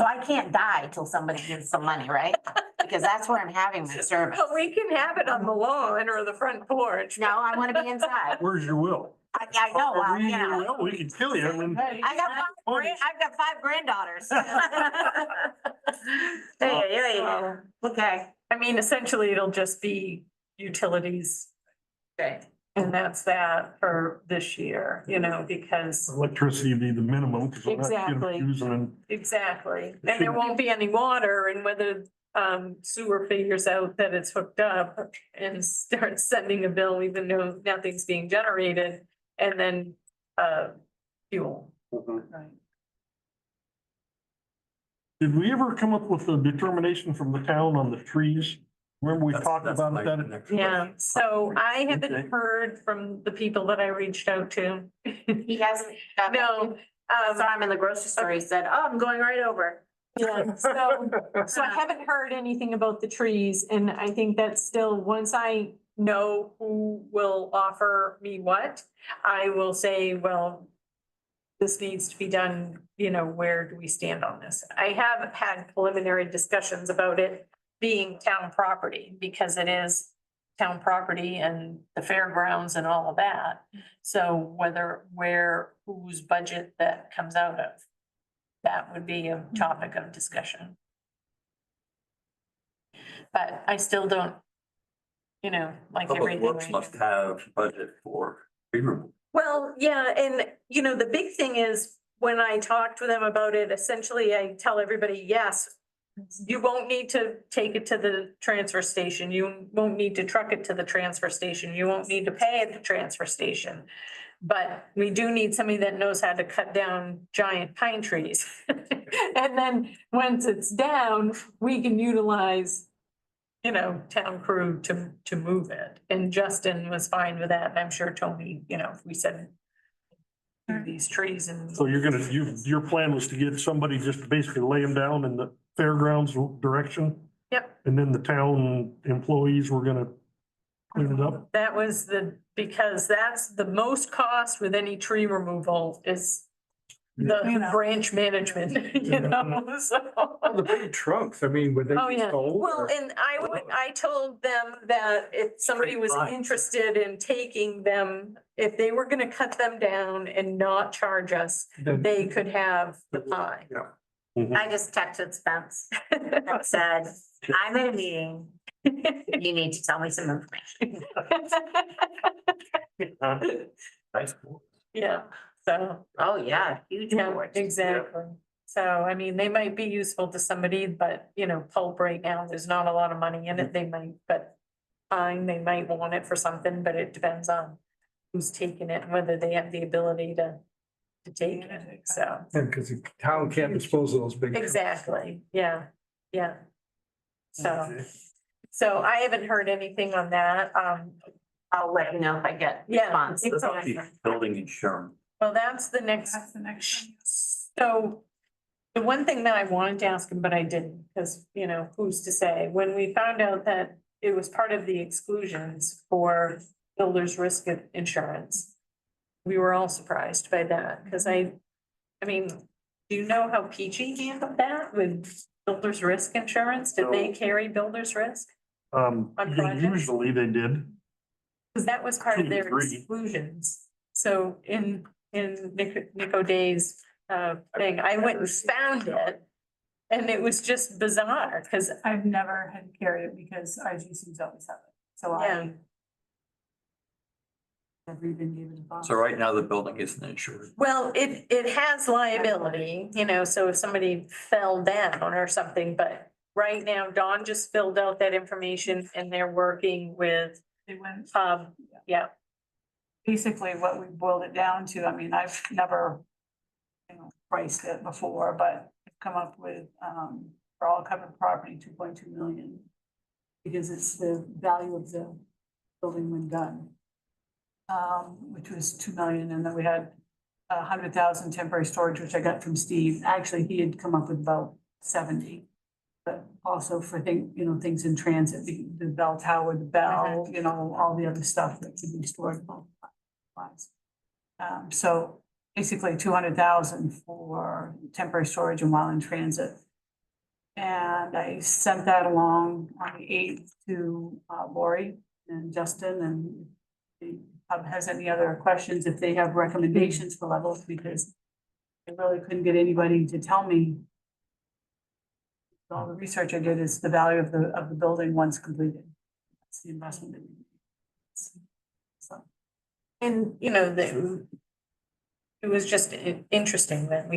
I can't die till somebody gives some money, right? Because that's where I'm having my service.
but we can have it on the lawn or the front porch.
No, I want to be inside.
Where's your will?
I know, well, you know.
Well, we can kill you. And
I've got 5 granddaughters. Hey, okay.
I mean, essentially, it'll just be utilities.
Okay.
And that's that for this year, because.
electricity would be the minimum because we're not
Exactly.
using it.
Exactly, and there won't be any water, and whether sewer figures out that it's hooked up and starts sending a bill even though nothing's being generated, and then fuel. Right.
Did we ever come up with a determination from the town on the trees? Remember we talked
That's
about
my
that?
next
Yeah,
question.
so I
Okay.
haven't heard from the people that I reached out to.
He hasn't. got back to
No,
you? I saw him in the grocery store. He said, oh, I'm going right over.
yeah, so I haven't heard anything about the trees, and I think that's still, once I know who will offer me what, I will say, well, this needs to be done, where do we stand on this? I have had preliminary discussions about it being town property, because it is town property and the fairgrounds and all of that. So whose budget that comes out of, that would be a topic of discussion. But I still don't, like
Public
everything.
Works must have budget for tree removal.
Well, yeah, and the big thing is, when I talk to them about it, essentially I tell everybody, yes, you won't need to take it to the transfer station. You won't need to truck it to the transfer station. You won't need to pay at the transfer station. But we do need somebody that knows how to cut down giant pine trees. And then once it's down, we can utilize, town crew to move it. And Justin was fine with that. And I'm sure Tony, if we said do these trees and.
So your plan was to get somebody just to basically lay them down in the fairgrounds direction?
Yep.
And then the town employees were gonna clean it up?
That was because that's the most cost with any tree removal is the branch management, so.
The big trunks, I mean, would they
Oh,
be
yeah.
sold?
Well,
or-
and I told them that if somebody was
Straight lines.
interested in taking them, if they were gonna cut them down and not charge us,
Then-
they could have the pine.
Mhm.
I just texted Spence and said, I'm at a meeting. You need to tell me some information.
Nice.
Yeah, so.
Oh, yeah, huge
Yeah,
boards.
exactly. So, I mean, they might be useful to somebody, but, pulp right now, there's not a lot of money in it. They might, but fine, they might want it for something, but it depends on who's taking it and whether they have the ability to take it, so.
And because the town can't dispose of those big. trunks.
Exactly, yeah. So I haven't heard anything on that.
I'll let you know if I get
Yeah,
response.
What about the building insurance?
Well, that's the next.
That's the next one.
So the one thing that I wanted to ask him, but I didn't, because, who's to say, when we found out that it was part of the exclusions for builder's risk insurance, we were all surprised by that, because I mean, do you know how Peachy handled that with builder's risk insurance? Did they carry builder's risk? On projects?
Usually they did.
Because that was part of
2 to
their
3.
exclusions. So in Nick O'Day's thing, I went and found it. And it was just bizarre, because,
I've never had to carry it because RGC's always have it, so
yeah,
I. Never even gave it a thought.
So right now the building isn't insured.
well, it has liability, so if somebody fell down or something, but right now Dawn just filled out that information and they're working with,
They went,
yeah,
basically what we boiled it down to, I mean, I've never, priced it before, but I've come up with, for all covered property, 2.2 million. because it's the value of the building when done. Which was 2 million, and then we had 100,000 temporary storage, which I got from Steve. Actually, he had come up with about 70. But also for things in transit, the bell tower, the bell, all the other stuff that could be stored. So basically 200,000 for temporary storage and while in transit. And I sent that along on the 8th to Lori and Justin, and if the hub has any other questions, if they have recommendations for levels, because I really couldn't get anybody to tell me. All the research I did is the value of the building once completed. That's the investment that we made. So,
And, it was just interesting that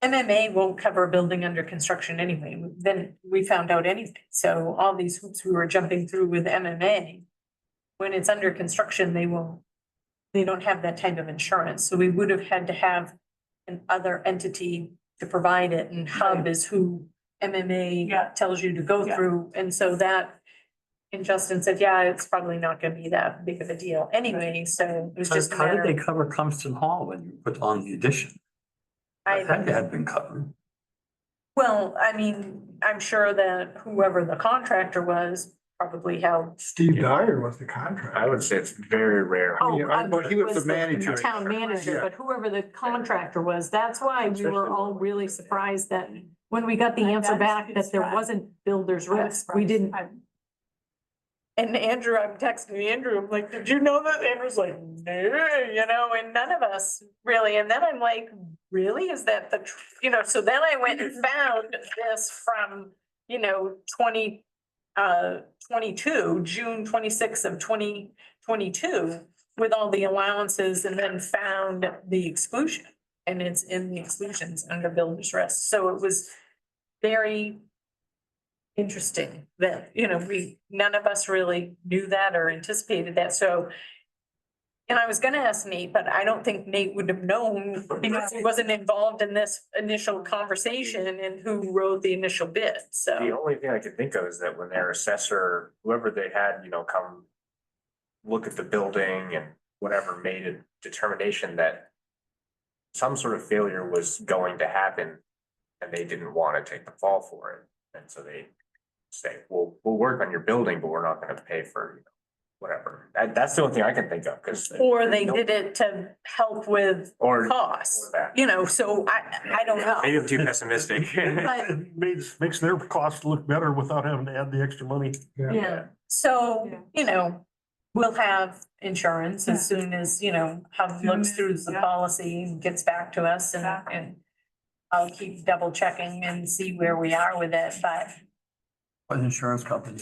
MMA won't cover a building under construction anyway. Then we found out anything. So all these hoops we were jumping through with MMA, when it's under construction, they don't have that type of insurance. So we would have had to have another entity to provide it, and Hub is who MMA
Yeah.
tells you to go
Yeah.
through. And so and Justin said, yeah, it's probably not gonna be that big of a deal anyway, so it was just a
How did
matter.
they cover Cumston Hall when you put on the addition? I think it had been covered.
Well, I mean, I'm sure that whoever the contractor was probably held.
Steve Dyer was the contractor.
I would say it's very rare.
But he was the manager.
Town manager,
Yeah.
but whoever the contractor was, that's why we were all really surprised that when we got the answer back that there wasn't builder's risk, we didn't. And Andrew, I'm texting Andrew, I'm like, did you know that? Andrew's like, no, and none of us really. And then I'm like, really? Is that so then I went and found this from, 22, June 26th of 2022, with all the allowances, and then found the exclusion. And it's in the exclusions under builder's risk. So it was very interesting that, none of us really knew that or anticipated that. So, and I was gonna ask Nate, but I don't think Nate would have known because he wasn't involved in this initial conversation and who wrote the initial bid,
The
so.
only thing I could think of is that when their assessor, whoever they had, come look at the building and whatever, made a determination that some sort of failure was going to happen and they didn't want to take the fall for it. And so they say, we'll work on your building, but we're not going to pay for, whatever. That's the only thing I can think of, because.
Or they did it to help with
Or.
costs,
or that.
so I don't know.
Maybe I'm too pessimistic.
But-
It makes their costs look better without having to add the extra money.
Yeah, so, we'll have insurance as
Yeah.
soon as, Hub looks through the
Yeah.
policy and gets back to us, and I'll keep double checking and see where we are with it, but
What insurance company?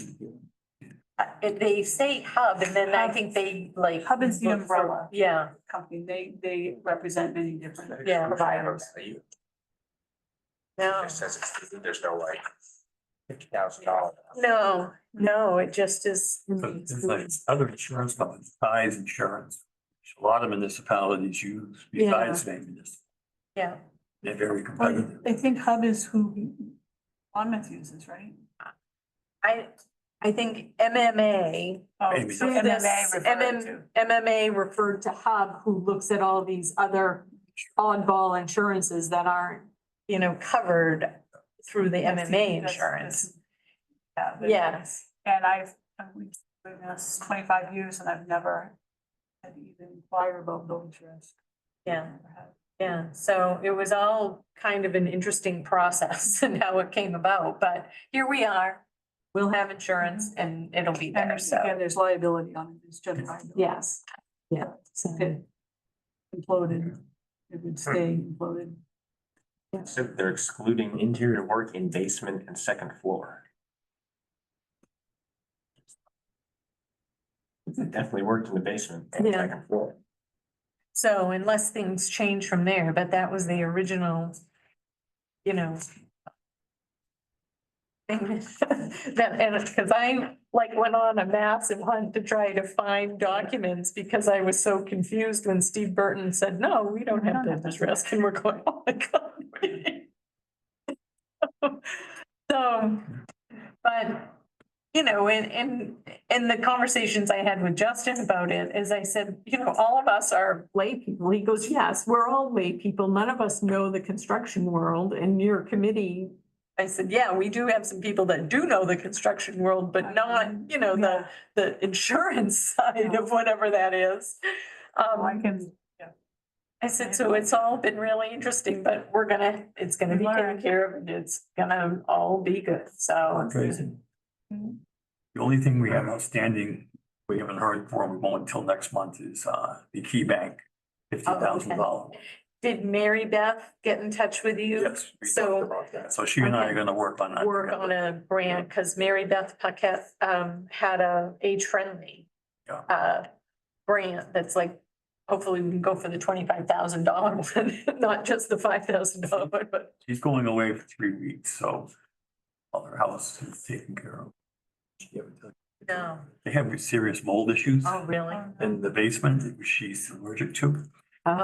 they say Hub, and then I think they like.
Hub is the
look for-
umbrella.
Yeah,
Company, they represent many different
Yeah.
providers.
no,
It says there's no like $50,000.
no, it just is.
There's like other insurance companies, Ties Insurance. A lot of municipalities use besides maybe this.
Yeah,
They're very
Well,
competitive.
I think Hub is who Monmouth uses, right?
I think MMA.
Oh,
Maybe.
so
Through this
MMA referred to.
MMA referred to Hub, who looks at all these other oddball insurances that aren't, covered through the MMA
That's-
insurance.
but-
Yes.
And I've been doing this 25 years and I've never had to even inquire about building risk.
Yeah. Yeah, so it was all kind of an interesting process and how it came about, but here we are. We'll have insurance and it'll be
And
there,
again,
so,
there's liability on it, it's general liability.
yes. Yeah. So,
If it imploded, it would stay imploded.
So they're excluding interior work in basement and second floor. It definitely worked in the basement and
Yeah.
second floor.
So unless things change from there, but that was the original, thing. And because I went on a massive hunt to try to find documents because I was so confused when Steve Burton said, no, we don't have builder's risk, and we're going, oh my God. So, But, you know, in the conversations I had with Justin about it, is I said, you know, all of us are lay people. He goes, yes, we're all lay people. None of us know the construction world, and your committee. I said, yeah, we do have some people that do know the construction world, but not, you know, the insurance side of whatever that is.
I can,
I said, so it's all been really interesting, but it's gonna be taken care of, and it's gonna all be good, so.
Crazy. The only thing we have outstanding, we haven't heard from, we won't until next month, is the Key Bank, $50,000.
Did Mary Beth get in touch with you?
Yes. we
So-
talked about that. So she and I are gonna work on that.
Work on a grant, because Mary Beth Paquette had a age-friendly grant that's like, hopefully we can go for the $25,000 one, not just the $5,000 one, but.
She's going away for 3 weeks, so all her house is taken care of.
No.
They have serious mold issues
Oh, really?
in the basement that she's allergic to.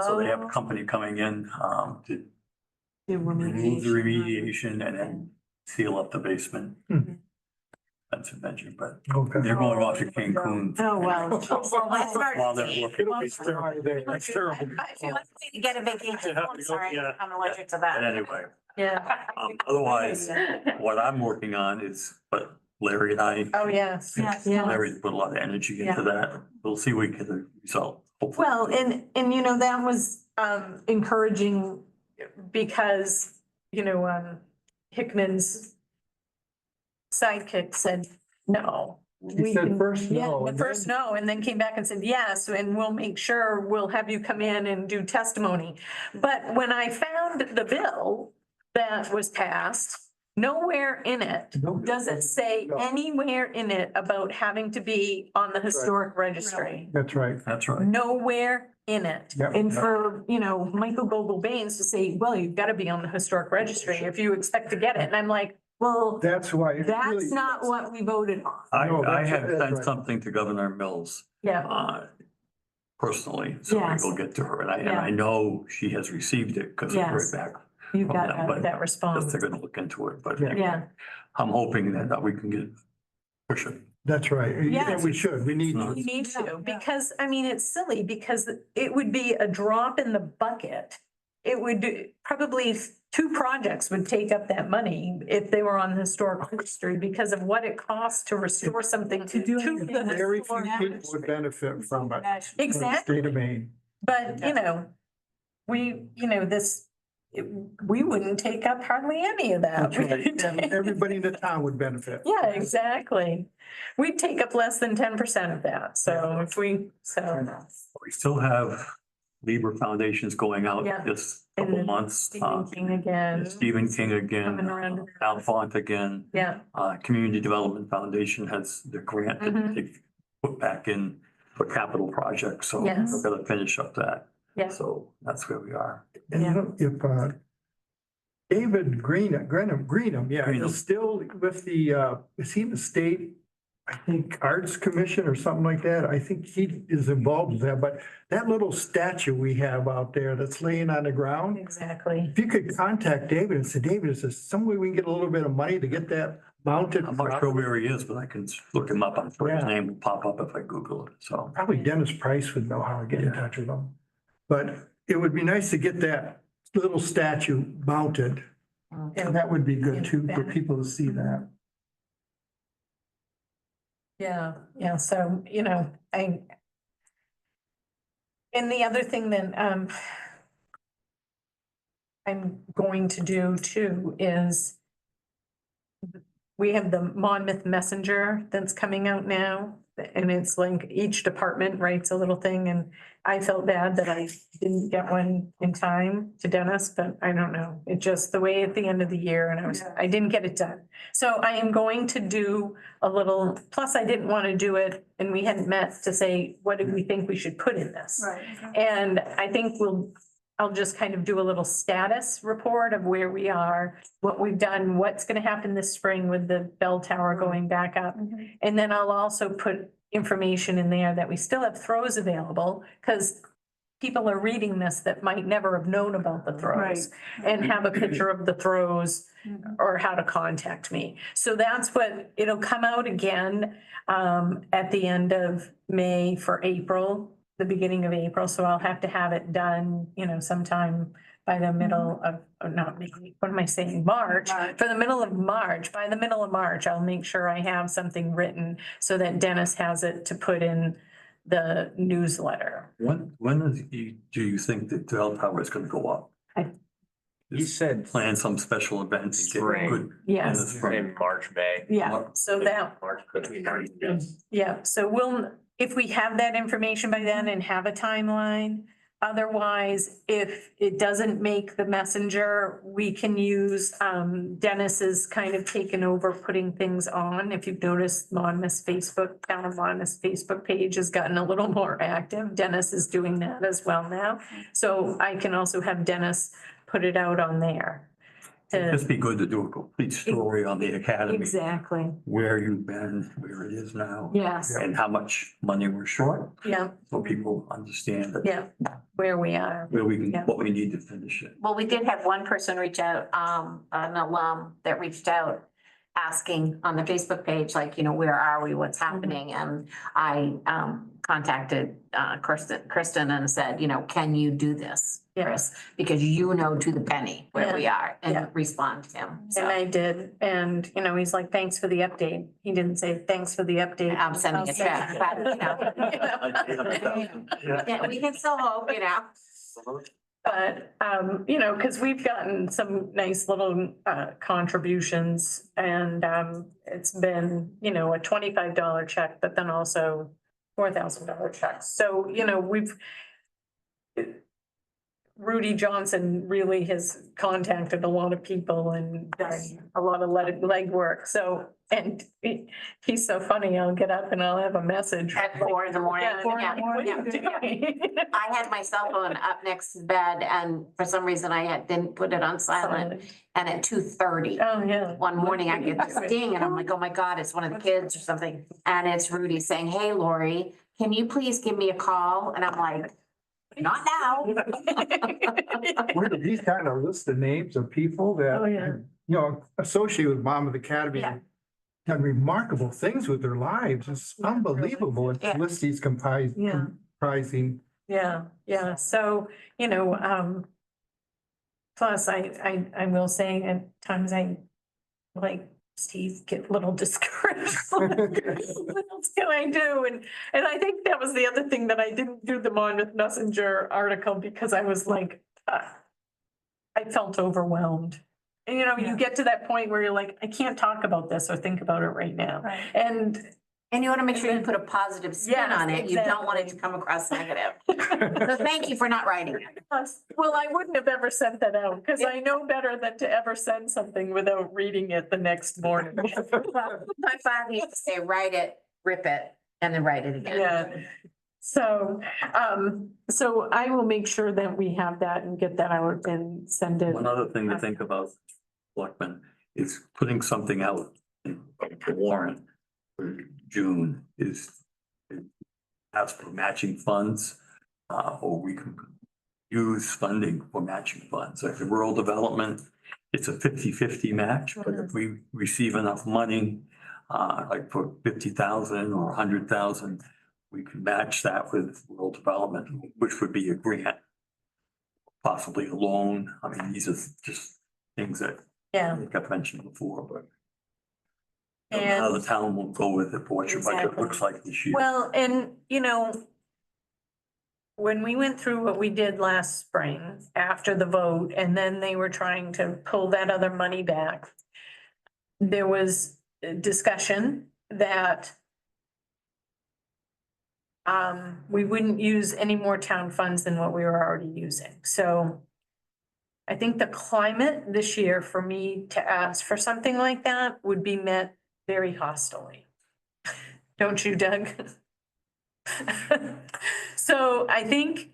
So they have a company coming in to remove the remediation and then seal up the basement.
Mhm.
That's a measure, but
Okay.
they're going off to Cancun.
Oh, well.
While they're working.
That's terrible.
I feel like
To get a vacation, I'm sorry,
Yeah.
I'm allergic to
But
that.
anyway,
Yeah.
otherwise, what I'm working on is, but Larry and I,
Oh, yes. Yeah.
Larry put a lot of energy into that. We'll see we get a result. hopefully.
Well, and you know, that was encouraging because, you know, Hickman's sidekick said, no.
He
we
said
can-
first
Yeah,
no,
the
and
first no, and then came back and said, yes, and we'll make sure we'll have you come in and do testimony. But when I found the bill that was passed, nowhere in it does it say anywhere in it about having to be on the historic registry.
That's right.
That's right.
Nowhere in it.
Yep.
And for, you know, Michael Gogol-Baines to say, well, you've got to be on the historic registry if you expect to get it. And I'm like, well,
That's why. it
that's
really-
not what we voted on.
No,
I
that's-
have
that's
sent
right.
something to Governor Mills
Yeah,
personally, so
Yes.
it'll get to her. And
Yeah.
I know she has received it because I heard
Yes.
back.
you
from
got
them, but
that
Just
response.
they're gonna look into it, but
Yeah.
anyway,
Yeah,
I'm hoping that we can get, push it.
That's right. Yeah,
Yes.
we should. We need.
No.
we need
Yeah,
to,
yeah.
because, I mean, it's silly, because it would be a drop in the bucket. It would do, probably 2 projects would take up that money if they were on the historic registry because of what it costs to restore something
To do
to
anything.
the
Very few
historic
people would benefit from it.
National-
Exactly.
State of Maine.
But, you know, we wouldn't take up hardly any of that.
That's right.
We'd
And
take-
everybody in the town would benefit.
Yeah, exactly. We'd take up less than 10% of that. So if we,
We still have Lieber Foundations going out
Yeah.
this
And
couple
then
months.
Stephen King again.
Stephen King again,
Coming around.
Al Font again.
Yeah.
Community Development Foundation has the grant that
Mhm.
they put back in for capital projects, so
Yes.
we're gonna finish up that.
Yeah.
So that's where we are.
And you know, if, David Greenham, yeah,
Greenham.
is still with the, is he in the state, I think, Arts Commission or something like that? I think he is involved with that, but that little statue we have out there that's laying on the ground,
Exactly.
if you could contact David and say, David, is there some way we can get a little bit of money to get that mounted?
I'm not sure where he is, but I can look him up. I'm sure his
Yeah.
name will pop up if I Google it, so.
Probably Dennis Price would know how to get in
Yeah.
touch with him. But it would be nice to get that little statue mounted. And that would be good too, for people to see that.
Yeah, yeah, so, you know, and the other thing that, I'm going to do too is we have the Monmouth Messenger that's coming out now, and it's like each department writes a little thing, and I felt bad that I didn't get one in time to Dennis, but I don't know. It just the way at the end of the year, and I didn't get it done. So I am going to do a little, plus I didn't want to do it, and we hadn't met to say, what do we think we should put in this?
Right.
And I think I'll just kind of do a little status report of where we are, what we've done, what's gonna happen this spring with the bell tower going back up. And then I'll also put information in there that we still have throws available, because people are reading this that might never have known about the throws and have a picture of the throws or how to contact me. So that's what, it'll come out again at the end of May for April, the beginning of April. So I'll have to have it done, you know, sometime by the middle of, not May, what am I saying, March? For the middle of March, by the middle of March, I'll make sure I have something written so that Dennis has it to put in the newsletter.
Do you think that cell tower is gonna go up?
He said
Plan some special event and get
Spring.
good.
Yes.
in the spring.
in March, May.
Yeah, so that,
March, between March.
yeah, so we'll, if we have that information by then and have a timeline. Otherwise, if it doesn't make the messenger, we can use, Dennis is kind of taken over putting things on. If you've noticed, Monmouth's Facebook, Town of Monmouth's Facebook page has gotten a little more active. Dennis is doing that as well now. So I can also have Dennis put it out on there.
It'd just be good to do a complete story on the academy,
Exactly,
where you've been, where it is now.
yes,
And how much money we're short,
yeah,
so people understand that
yeah, where we are.
where we
Yeah.
can, what we need to finish it.
Well, we did have one person reach out, an alum that reached out asking on the Facebook page, like, you know, where are we, what's happening? And I, contacted, Kristen and said, you know, can you do this, Chris? Because you know to the penny where we are
Yeah.
and respond to him.
And
So
I did, and, you know, he's like, thanks for the update. He didn't say, thanks for the update.
I'm sending a
I'll send
check,
it."
but, you know. Yeah, we can still hope, you know.
But, you know, because we've gotten some nice little contributions and it's been, you know, a $25 check, but then also $4,000 checks. So, you know, Rudy Johnson really has contacted a lot of people and done a lot of legwork. So, and he's so funny. I'll get up and I'll have a message.
At 4 in the morning.
Yeah,
Yeah,
what
yeah,
are you
yeah.
doing?
I had my cell phone up next to the bed and for some reason didn't put it on silent. And at 2:30,
Oh, yeah.
one morning I get this ding and I'm like, oh my God, it's one of the kids or something. And it's Rudy saying, hey, Lori, can you please give me a call? And I'm like, not now.
Where did these kind of list the names of people that,
Oh, yeah.
you know, associated with Monmouth Academy?
Yeah.
Done remarkable things with their lives. It's unbelievable. It
Yeah.
lists these
Yeah.
comprising.
Yeah, yeah, so, you know, plus I will say at times I, like, Steve, get a little discouraged. What else can I do? And I think that was the other thing that I didn't do the Monmouth Messenger article because I was like, I felt overwhelmed. And, you know, you get to that point where you're like, I can't talk about this or think about it right now.
Right.
And
And you want to make sure you put a positive spin
Yes,
on it. You don't want it to
exactly.
come across negative. So thank you for not writing it.
well, I wouldn't have ever sent that out because I know better than to ever send something without reading it the next morning.
My father used to say, write it, rip it, and then write it again.
Yeah. So, so I will make sure that we have that and get that out and send it.
One other thing to think about, Selectmen, is putting something out in the warrant for June is ask for matching funds, or we can use funding for matching funds. Like the rural development, it's a 50-50 match, but if we receive enough money, like for 50,000 or 100,000, we can match that with rural development, which would be a grant, possibly a loan. I mean, these are just things that I
Yeah,
think I've mentioned before, but I don't know how the town will go with it, for what your budget
Exactly.
looks like this year.
well, and you know, when we went through what we did last spring after the vote, and then they were trying to pull that other money back, there was a discussion that we wouldn't use any more town funds than what we were already using. So I think the climate this year for me to ask for something like that would be met very hostilely. Don't you, Doug? So I think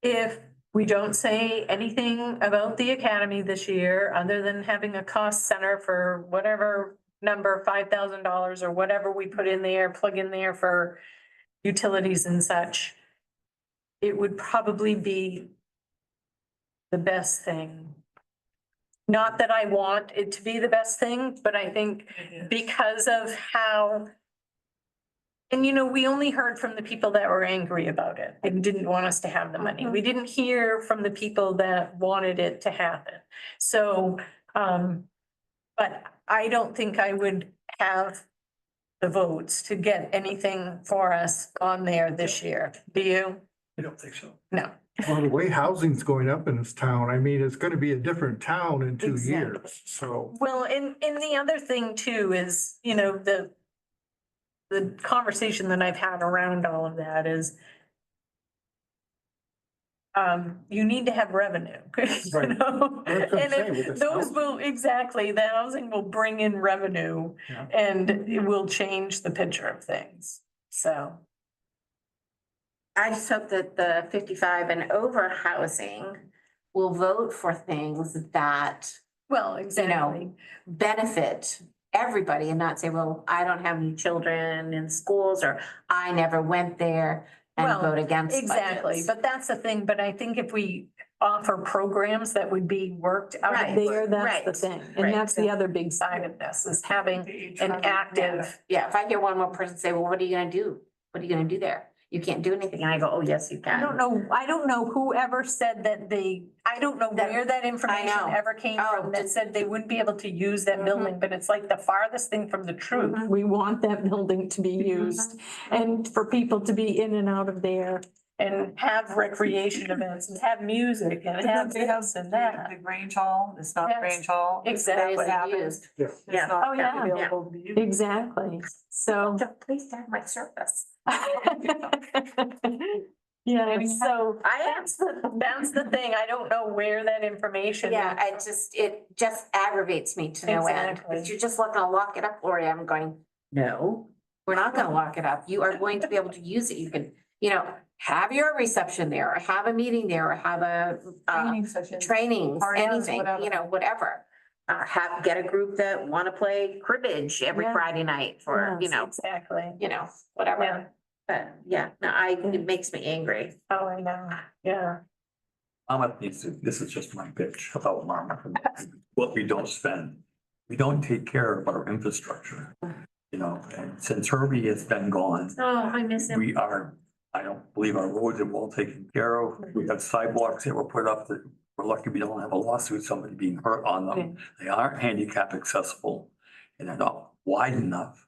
if we don't say anything about the academy this year, other than having a cost center for whatever number, $5,000 or whatever we put in there, plug in there for utilities and such, it would probably be the best thing. Not that I want it to be the best thing, but I think because of how. And we only heard from the people that were angry about it and didn't want us to have the money. We didn't hear from the people that wanted it to happen. So, but I don't think I would have the votes to get anything for us on there this year. Do you?
I don't think so.
No.
Well, the way housing's going up in this town, I mean, it's gonna be a different town in 2
Exactly.
years, so.
Well, and the other thing too is, the conversation that I've had around all of that is you need to have revenue,
Right.
you know?
That's what I'm
And
saying, with
if
this
those
housing.
will, exactly, the housing will bring in revenue
Yeah.
and it will change the picture of things, so.
I just hope that the 55 and over housing will vote for things that
Well, exactly.
benefit everybody and not say, well, I don't have any children in schools, or I never went there, and
Well,
vote against
Exactly,
budgets.
but that's the thing, but I think if we offer programs that would be worked out
Right,
of there, that's the
right,
thing.
right.
And that's the other big side of this, is having an active.
Yeah, if I hear one more person say, well, what are you gonna do? What are you gonna do there? You can't do anything. And I go, oh, yes, you can.
I don't know whoever said that I don't know
That-
where that information
know.
ever came
Oh,
from that
just-
said they wouldn't be able to use that
Mhm.
building, but it's like the farthest thing from the truth.
Mhm.
We want that building to be used and for people to be in and out of there and have recreation events and have music and have this and that.
The Grange Hall, it's not
Yes.
Grange Hall.
Exactly.
That is
happens.
abused.
It's
Yeah.
not
Oh, yeah.
available to use.
Exactly, so.
Please have my service.
Yeah, so
I
that's the thing. I don't know where that information.
Yeah, it just aggravates me to no end.
Exactly.
But you're just not gonna lock it up, Lori. I'm going, no, we're not gonna lock it up. You are going to be able to use it. You can, have your reception there, or have a meeting there, or have a,
Training sessions.
trainings,
Parties,
anything,
whatever.
whatever. Get a group that wanna play cribbage every
Yeah.
Friday night for,
Yes, exactly.
whatever.
Yeah.
But yeah, no, it makes me angry.
Oh, I know, yeah.
Monmouth needs to, this is just my bitch about Monmouth. What we don't spend, we don't take care of our infrastructure. And since Herbie has been gone,
Oh, I miss him.
I don't believe our roads are well taken care of. We have sidewalks that were put up that we're lucky we don't have a lawsuit, somebody being hurt on them. They aren't handicap accessible and they're not wide enough.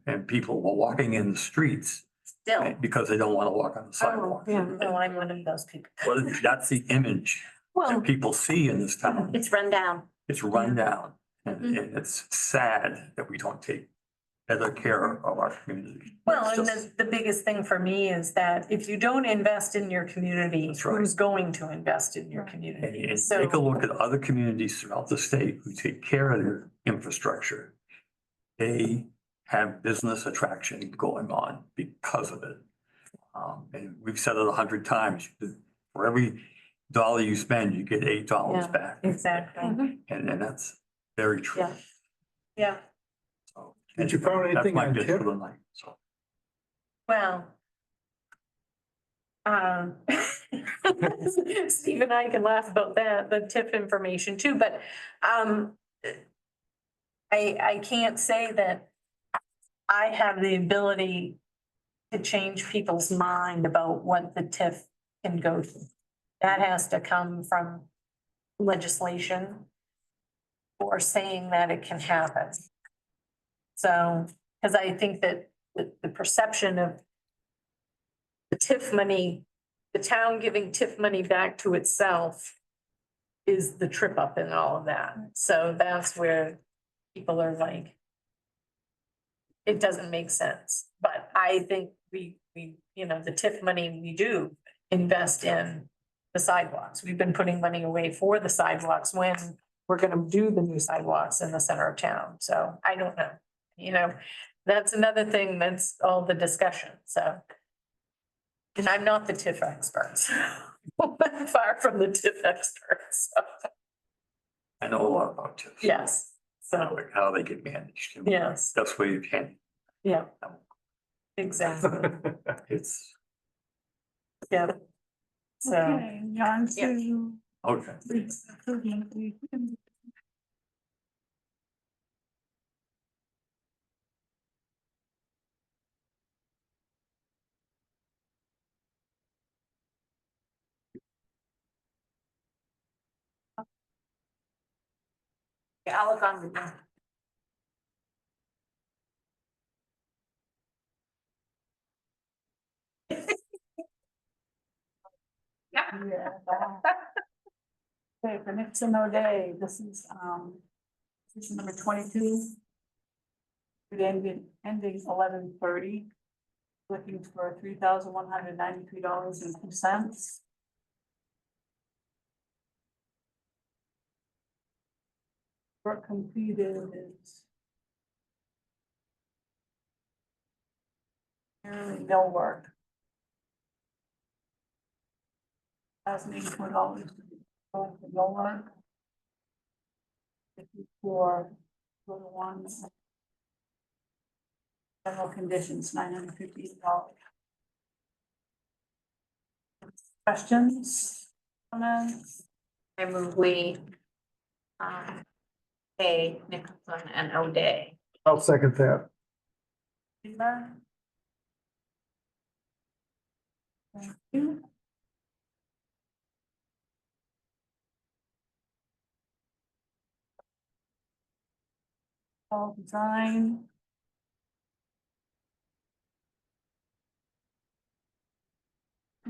And people were walking in the streets
Still.
because they don't want to walk on the
Oh,
sidewalk.
yeah, no, I'm one of those people.
Well, that's the image
Well,
that people see in this town.
It's run down.
It's run down and it's sad that we don't take better care of our community.
well,
It's
and
just-
the biggest thing for me is that if you don't invest in your community,
That's right.
who's going to invest in your
And
community?
and
So.
take a look at other communities throughout the state who take care of their infrastructure. They have business attraction going on because of it. And we've said it 100 times, for every dollar you spend, you get $8
Yeah.
back.
Exactly,
And that's very true.
Yeah. yeah,
So,
Did you find
that's
anything
my
on
bit
TIP?
for the night, so.
well. Steve and I can laugh about that, the TIF information too, but, I can't say that I have the ability to change people's mind about what the TIF can go to. That has to come from legislation or saying that it can happen. So, because I think that the perception of the TIF money, the town giving TIF money back to itself is the trip up in all of that. So that's where people are like, it doesn't make sense. But I think we, the TIF money, we do invest in the sidewalks. We've been putting money away for the sidewalks when we're gonna do the new sidewalks in the center of town. So I don't know, that's another thing that's all the discussion, so. And I'm not the TIF expert. Far from the TIF expert, so,
I know a lot about TIFs.
yes, so,
Like how they get managed. and
yes,
That's where you can,
yeah. Exactly.
it's
Yeah. So,
Okay, on to.
Okay.
Yeah, I'll look on the.
Yeah. Okay, for Nixon O'Day, this is, position number 22. It ending 11/30. Looking for $3,193.02. Work completed is. Nearly no work. $1,084 for no work. 54 for the ones. General conditions, $958. Questions? Comments?
I move we, pay Nicholson and O'Day.
I'll second that.
Feedback? Thank you. All design.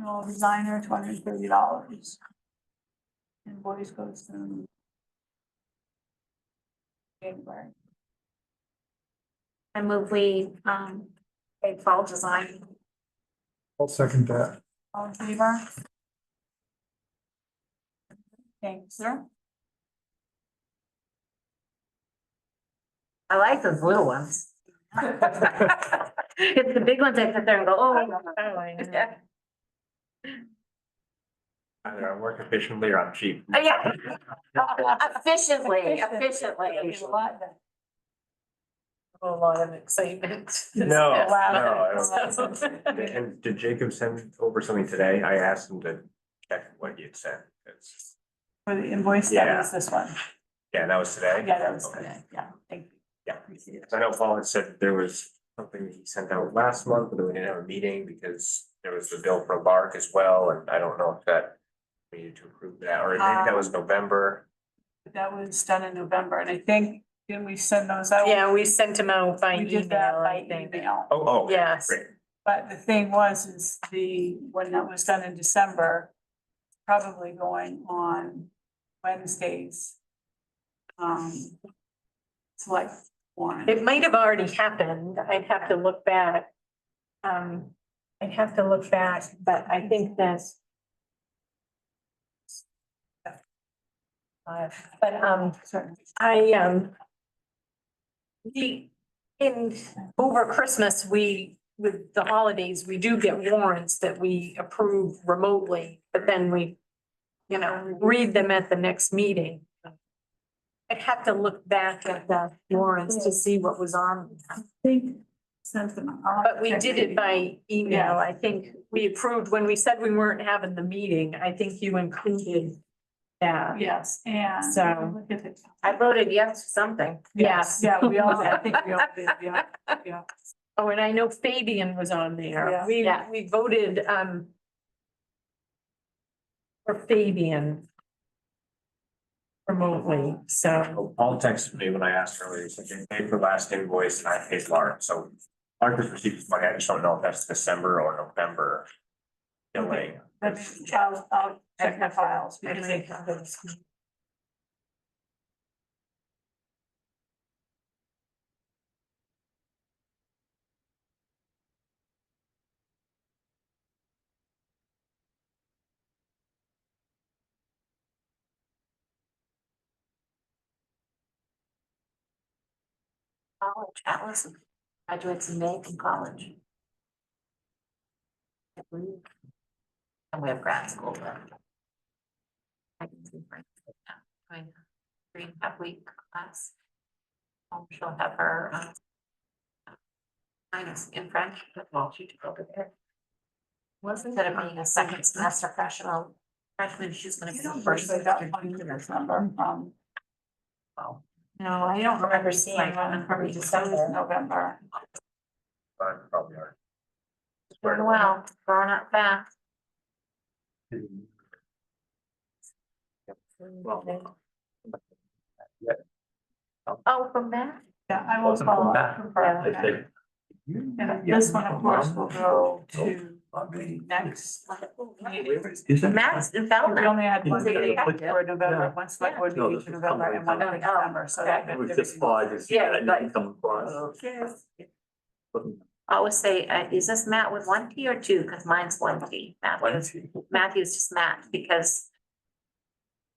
All designer, $230. Invoice goes to. January.
I move we, pay fall design.
I'll second that.
All in favor? Thanks, sir.
I like those little ones. It's the big ones I sit there and go, oh. Yeah.
Either I work efficiently or I'm cheap.
Yeah. Efficiently.
There's a lot that-
a lot of excitement.
No,
Wow.
And did Jacob send over something today? I asked him to check what he had sent. It's,
For the invoice, that
Yeah.
was this one.
yeah, that was today?
Yeah, that was
Okay.
today. Yeah, thank you.
Yeah.
Appreciate it.
I know Paul had said there was something he sent out last month, but then we didn't have a meeting because there was the bill for Lark as well, and I don't know if that we needed to approve that, or I think that was November.
That was done in November, and I think, didn't we send those out?
Yeah, we sent them out by
We did that
email,
by
I think.
email.
Oh, okay,
Yes.
great.
But the thing was, is when that was done in December, probably going on Wednesdays. Select one.
It might have already happened. I'd have to look back. I'd have to look back, but I think that's. But,
Certainly.
over Christmas, with the holidays, we do get warrants that we approve remotely, but then we, read them at the next meeting. I'd have to look back at the warrants to see what was on. them.
Think. Sent them.
But we did it by email. I think we approved, when we said we weren't having the meeting, I think you included that.
Yes, and.
So-
Look at it.
I voted yes to something.
Yes.
Yeah, we all, I think we all did, yeah, yeah.
Oh, and I know Fabian was on there.
Yeah.
Yeah.
We voted, for Fabian remotely, so.
Paul texted me when I asked earlier, he said, you paid for last invoice and I paid Lark, so Lark has received his money, I just don't know if that's December or November. Billing.
Let me, I'll check the files.
I
because
might have it.
College, Alice graduates in May from college. I believe. And we have grad school there. I can see Frank, doing a 3.5 week class. She'll have her, minus in French, but while she took over there. Instead of being a second semester freshman, she's gonna be
You
the
don't
first.
break it up on this number from.
No, I don't remember seeing one from December.
November.
Probably are.
Doing well, growing up fast. Oh, from that?
Yeah, I will
Wasn't
follow
from
up.
that.
confirm
I
that.
think.
And this one, of course, will go to next meeting.
Is it?
Matt's in
We
Feldman.
only had one
Is it
meeting
effective?
for November,
Yeah.
one select board
No,
meeting
this
for
is
November and one for
somebody-
December, so that.
It was just thought, just,
Yeah,
I didn't come across.
I always say, is this Matt with one T or two? Cause mine's one T. Matthew's just Matt because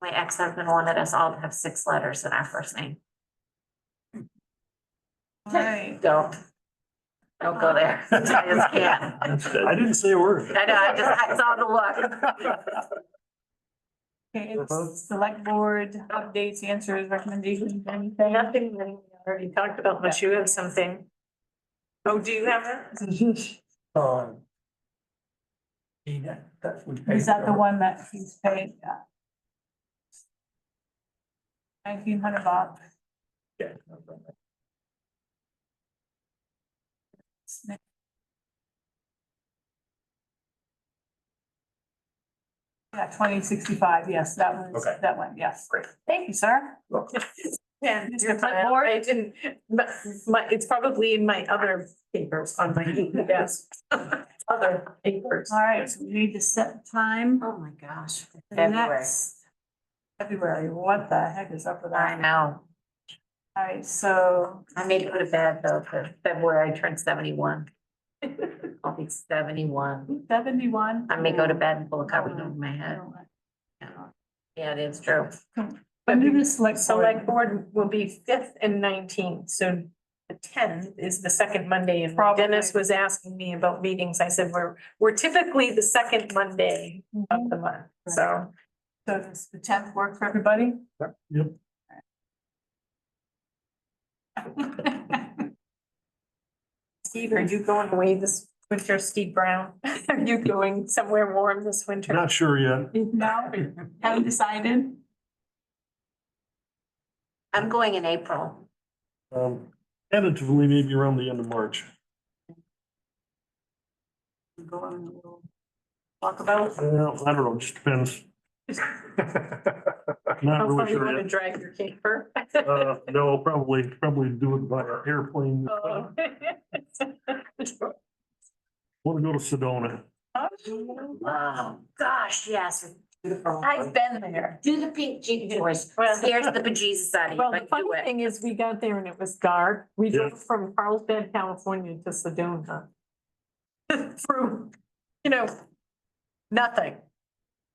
my ex-husband wanted us all to have 6 letters in our first name.
Right.
Don't go there. I just can't.
I didn't say a word.
I know, I saw the look.
Okay, it's select board updates, answers, recommendations, anything.
Nothing that we already talked about, but you have something. Oh, do you have it?
Is that the one that he's paid? Yeah. $1,900.
Yeah.
Yeah,
2065, yes, that was,
Okay.
that one, yes.
Great.
Thank you, sir.
Yeah,
Mr.
you're fine.
Clipboard?
I didn't, but it's probably in my other papers on my desk. Other papers.
All right, so we need to set time.
Oh my gosh.
for
February.
next February, what the heck is up with
I
that?
know.
All right, so,
I made it go to bed though, for February, I turned 71. I'll be 71.
71.
I may go to bed and pull a covers over my head. Yeah, it is true.
When did the select
Select
board?
board will be 5th and 19th, so the 10th is the second Monday, and
Probably.
Dennis was asking me about meetings, I said, we're typically the second Monday of the month, so.
So does the 10th work for everybody?
Yep.
Steve, are you going away this winter, Steve Brown? Are you going somewhere warm this winter?
Not sure yet.
No, haven't decided.
I'm going in April.
Tentatively, maybe around the end of March.
Go on a little Talk about.
Well, I don't know, just depends. Not
How far
really
you
sure
want to
yet.
drive your camper?
No, probably do it by airplane.
Oh.
Want to go to Sedona.
Oh, gosh, yes. Beautiful.
I've been there.
Do the pink Jeep tours.
Well-
Scares the bejesus out of you,
Well, the
but
funny
do it.
thing is, we got there and it was dark. We
Yeah.
drove from Carlsbad, California to Sedona. Through, nothing.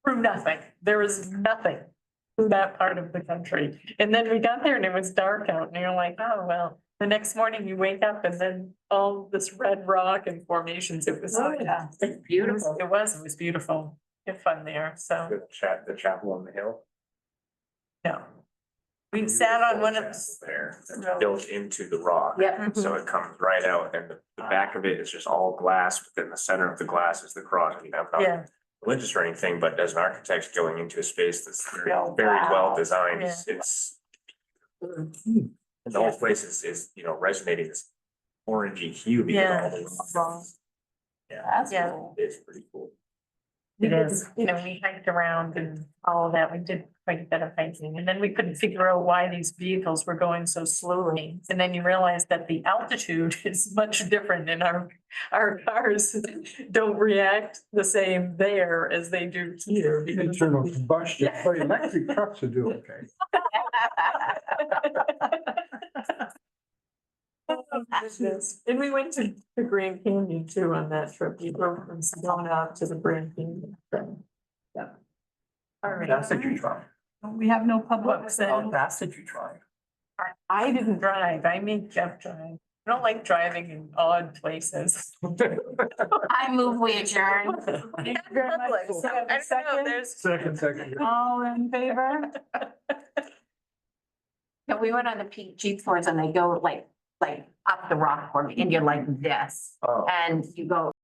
Through nothing. There was nothing through that part of the country. And then we got there and it was dark out and you're like, oh, well, the next morning you wake up and then all this red rock and formations, it was.
Oh, yeah.
Beautiful.
It was beautiful. Good fun there, so,
The chapel on the hill.
yeah. We sat on one of,
There, that's built into the rock.
Yep.
So it comes right out and the back of it is just all glass, but then the center of the glass is the cross. I mean, I'm not
yeah,
religious or anything, but as an architect going into a space that's very,
Oh,
very
wow.
well designed,
Yeah.
it's. And the whole place is, resonating this orangey hue. because of all the rock.
That's
Yeah.
cool.
It's pretty cool.
it is, we hiked around and all of that. We did quite a bit of hiking. And then we couldn't figure out why these vehicles were going so slowly. And then you realize that the altitude is much different and our cars don't react the same there as they do here. because-
Internal combustion, but electric trucks will do okay.
And we went to the Grand Canyon too on that trip. We drove from Sedona up to the Grand Canyon. Yeah. All right.
That's what you try.
We have no public.
What was that?
That's what you try.
I didn't drive. I made Jeff drive. I don't like driving in odd places.
I move we adjourn.
Thank you very much.
Public.
So,
I don't know,
second?
there's.
Second.
All in favor?
Yeah, we went on the pink Jeep tours and they go like up the rock for me and you're like this.
Oh.
And you go